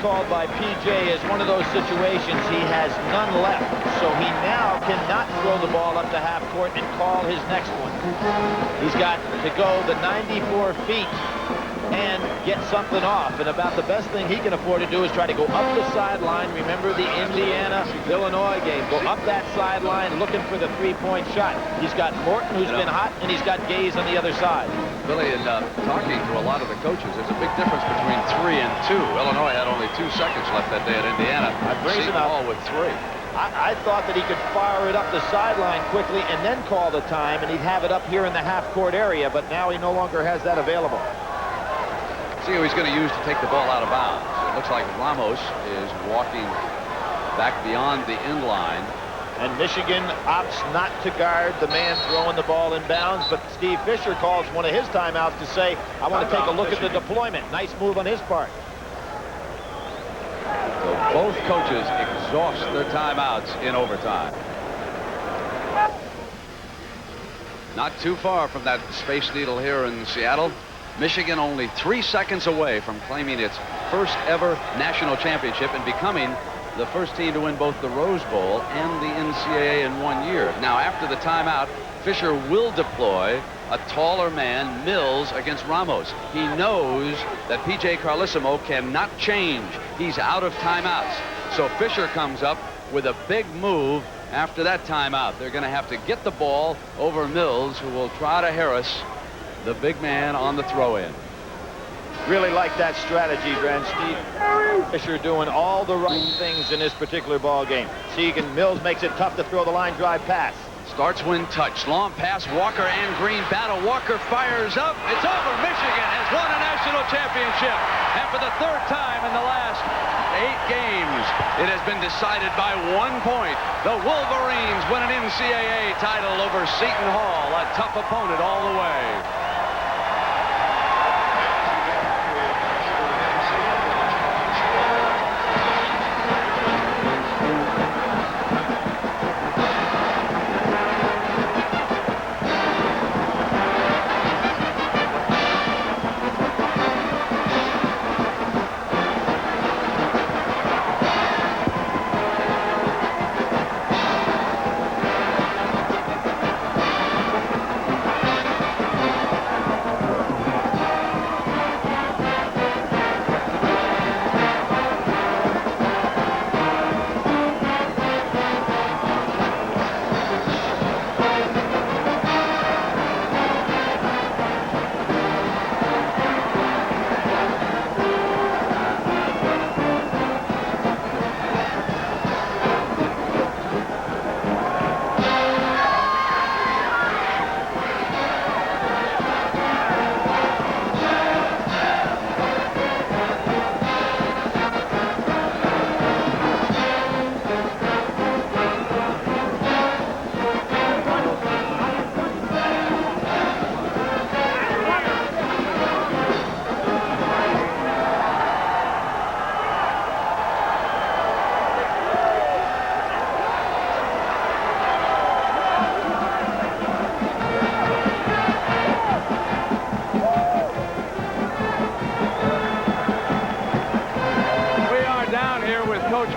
called by PJ is one of those situations he has none left. So he now cannot throw the ball up to half court and call his next one. He's got to go the 94 feet and get something off. And about the best thing he can afford to do is try to go up the sideline. Remember the Indiana-Illinois game. Go up that sideline looking for the three-point shot. He's got Morton, who's been hot, and he's got Gaze on the other side. Billy, in talking to a lot of the coaches, there's a big difference between 3 and 2. Illinois had only 2 seconds left that day at Indiana. Seton Hall with 3. I thought that he could fire it up the sideline quickly and then call the time, and he'd have it up here in the half-court area, but now he no longer has that available. See who he's going to use to take the ball out of bounds. It looks like Ramos is walking back beyond the end line. And Michigan opts not to guard the man throwing the ball in bounds, but Steve Fisher calls one of his timeouts to say, I want to take a look at the deployment. Nice move on his part. So both coaches exhaust their timeouts in overtime. Not too far from that Space Needle here in Seattle. Michigan only 3 seconds away from claiming its first ever national championship and becoming the first team to win both the Rose Bowl and the NCAA in 1 year. Now, after the timeout, Fisher will deploy a taller man, Mills, against Ramos. He knows that P.J. Carlesimo cannot change. He's out of timeouts. So Fisher comes up with a big move after that timeout. They're going to have to get the ball over Mills, who will try to harass the big man on the throw-in. Really like that strategy, Brent. Steve Fisher doing all the right things in this particular ball game. Segan Mills makes it tough to throw the line drive pass. Starts when touched. Long pass. Walker and Green battle. Walker fires up. It's over. Michigan has won a national championship. And for the 3rd time in the last 8 games, it has been decided by 1 point. The Wolverines win an NCAA title over Seton Hall, a tough opponent all the way.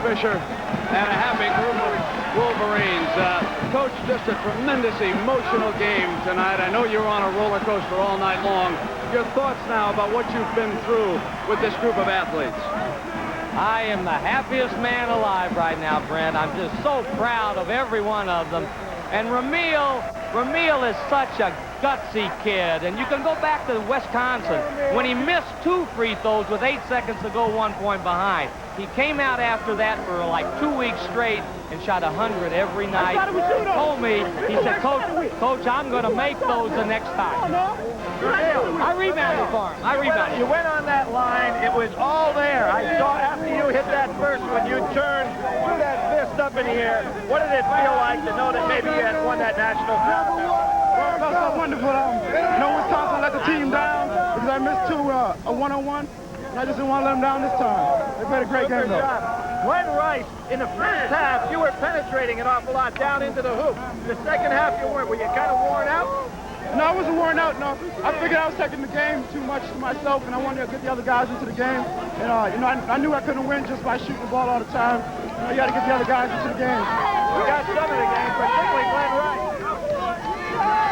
Fisher and a happy group of Wolverines. Coach, just a tremendous emotional game tonight. I know you were on a roller coaster all night long. Your thoughts now about what you've been through with this group of athletes? I am the happiest man alive right now, Brent. I'm just so proud of every one of them. And Ramil is such a gutsy kid. And you can go back to Wisconsin when he missed 2 free throws with 8 seconds to go, 1 point behind. He came out after that for like 2 weeks straight and shot 100 every night. He told me, he said, Coach, I'm going to make those the next time. I rebounded for him. I rebounded. You went on that line. It was all there. I saw after you hit that first one, you turned, threw that fist up in the air. What did it feel like to know that maybe you had won that national crown? Well, it felt so wonderful. Wisconsin let the team down because I missed 2 a one-on-one. I just didn't want to let them down this time. They played a great game, though. Glenn Rice, in the first half, you were penetrating an awful lot down into the hoop. The second half, you weren't. Were you kind of worn out? No, I wasn't worn out, no. I figured I was taking the game too much to myself, and I wanted to get the other guys into the game. And, I knew I couldn't win just by shooting the ball all the time. You had to get the other guys into the game. We got some of the game, particularly Glenn Wright.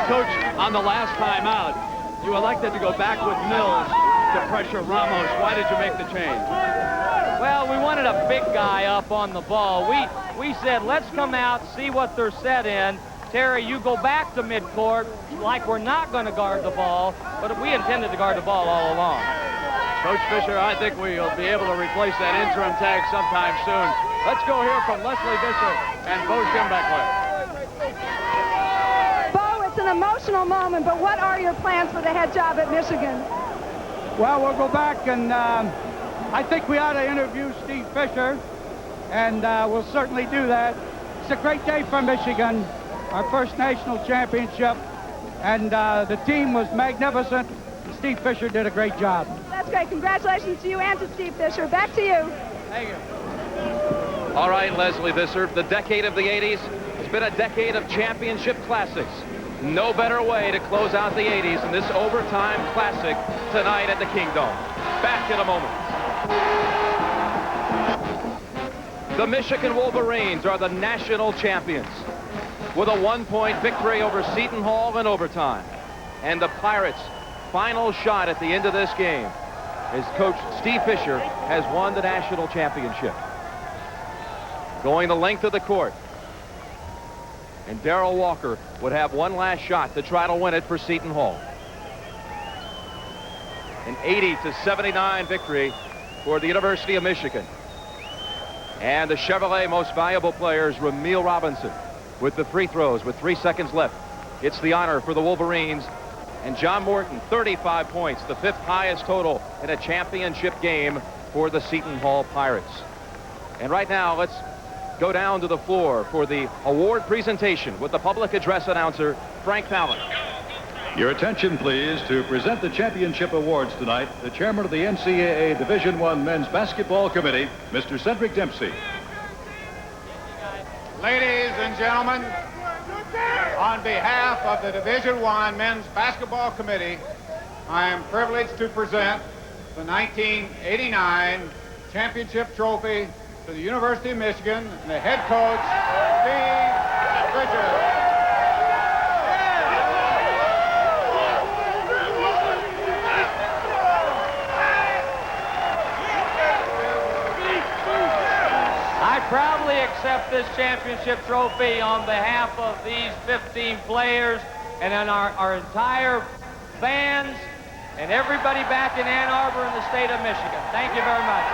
Coach, on the last time out, you elected to go back with Mills to pressure Ramos. Why did you make the change? Well, we wanted a big guy up on the ball. We said, let's come out, see what they're set in. Terry, you go back to midcourt like we're not going to guard the ball, but we intended to guard the ball all along. Coach Fisher, I think we'll be able to replace that interim tag sometime soon. Let's go hear from Leslie Visser and Bo Schembechler. Bo, it's an emotional moment, but what are your plans for the head job at Michigan? Well, we'll go back, and I think we ought to interview Steve Fisher, and we'll certainly do that. It's a great day for Michigan, our first national championship, and the team was magnificent. Steve Fisher did a great job. That's great. Congratulations to you and to Steve Fisher. Back to you. Thank you. All right, Leslie Visser, the decade of the 80s has been a decade of championship classics. No better way to close out the 80s than this overtime classic tonight at the Kingdome. Back in a moment. The Michigan Wolverines are the national champions with a one-point victory over Seton Hall in overtime. And the Pirates' final shot at the end of this game is Coach Steve Fisher has won the national championship. Going the length of the court. And Darrell Walker would have one last shot to try to win it for Seton Hall. An 80-79 victory for the University of Michigan. And the Chevrolet Most Valuable Players, Ramil Robinson, with the free throws with 3 seconds left. It's the honor for the Wolverines. And John Morton, 35 points, the 5th highest total in a championship game for the Seton Hall Pirates. And right now, let's go down to the floor for the award presentation with the public address announcer, Frank Fallon. Your attention, please, to present the championship awards tonight, the chairman of the NCAA Division I Men's Basketball Committee, Mr. Cedric Dempsey. Ladies and gentlemen, on behalf of the Division I Men's Basketball Committee, I am privileged to present the 1989 championship trophy to the University of Michigan and the head coach, Steve Fisher. I proudly accept this championship trophy on behalf of these 15 players and on our entire fans and everybody back in Ann Arbor in the state of Michigan. Thank you very much.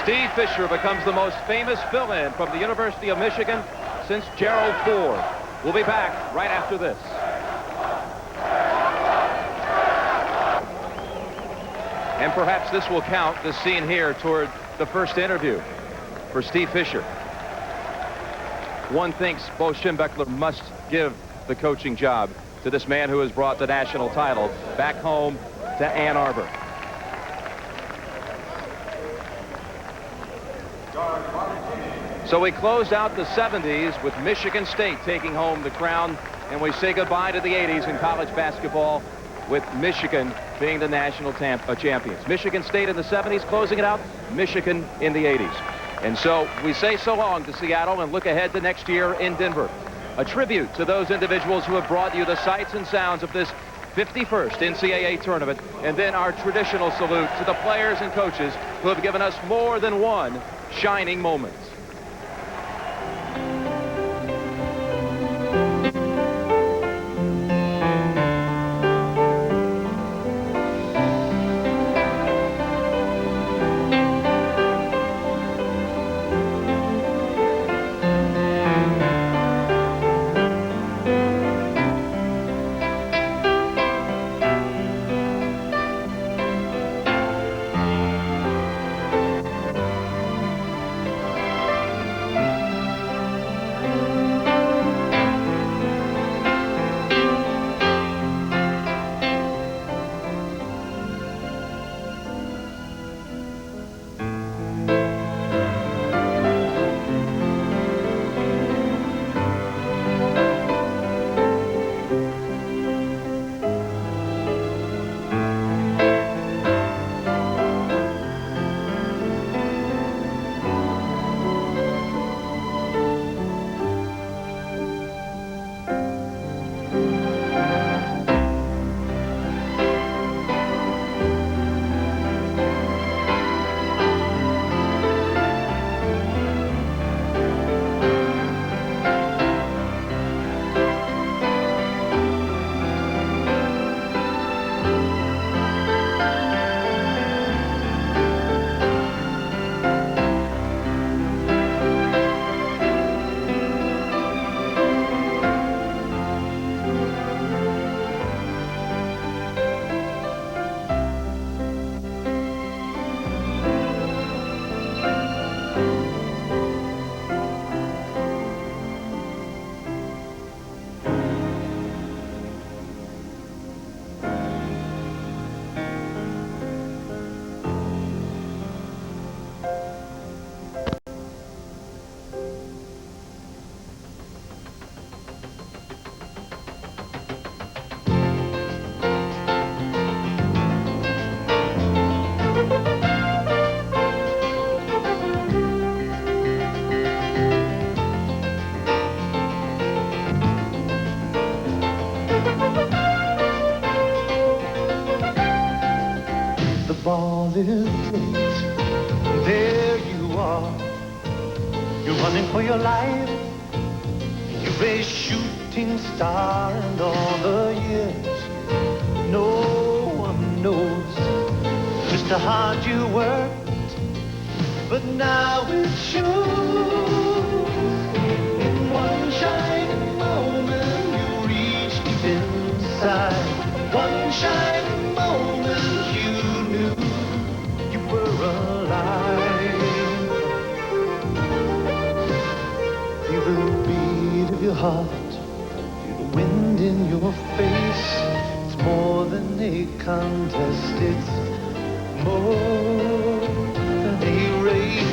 Steve Fisher becomes the most famous fill-in from the University of Michigan since Gerald Ford. We'll be back right after this. And perhaps this will count, this scene here, toward the first interview for Steve Fisher. One thinks Bo Schembechler must give the coaching job to this man who has brought the national title back home to Ann Arbor. So we closed out the 70s with Michigan State taking home the crown, and we say goodbye to the 80s in college basketball with Michigan being the national champions. Michigan State in the 70s, closing it out, Michigan in the 80s. And so we say so long to Seattle and look ahead to next year in Denver. A tribute to those individuals who have brought you the sights and sounds of this 51st NCAA tournament, and then our traditional salute to the players and coaches who have given us more than one shining moment. ball is hit. There you are. You're running for your life. You're a shooting star, and all the years no one knows just how hard you worked, but now it shows. In one shining moment you reached deep inside. One shining moment you knew you were alive. Feel the beat of your heart, feel the wind in your face. It's more than a contest, it's more than a race.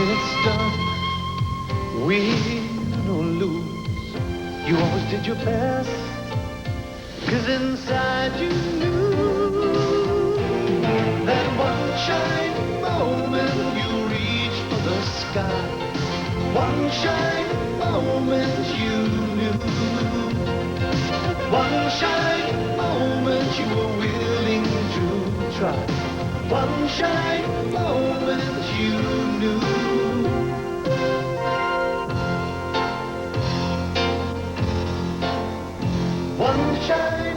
It's done, win or lose, you always did your best, 'cause inside you knew that one shining moment you reached for the sky. One shining moment you knew. One shining moment you were willing to try. One shining moment you knew. One shining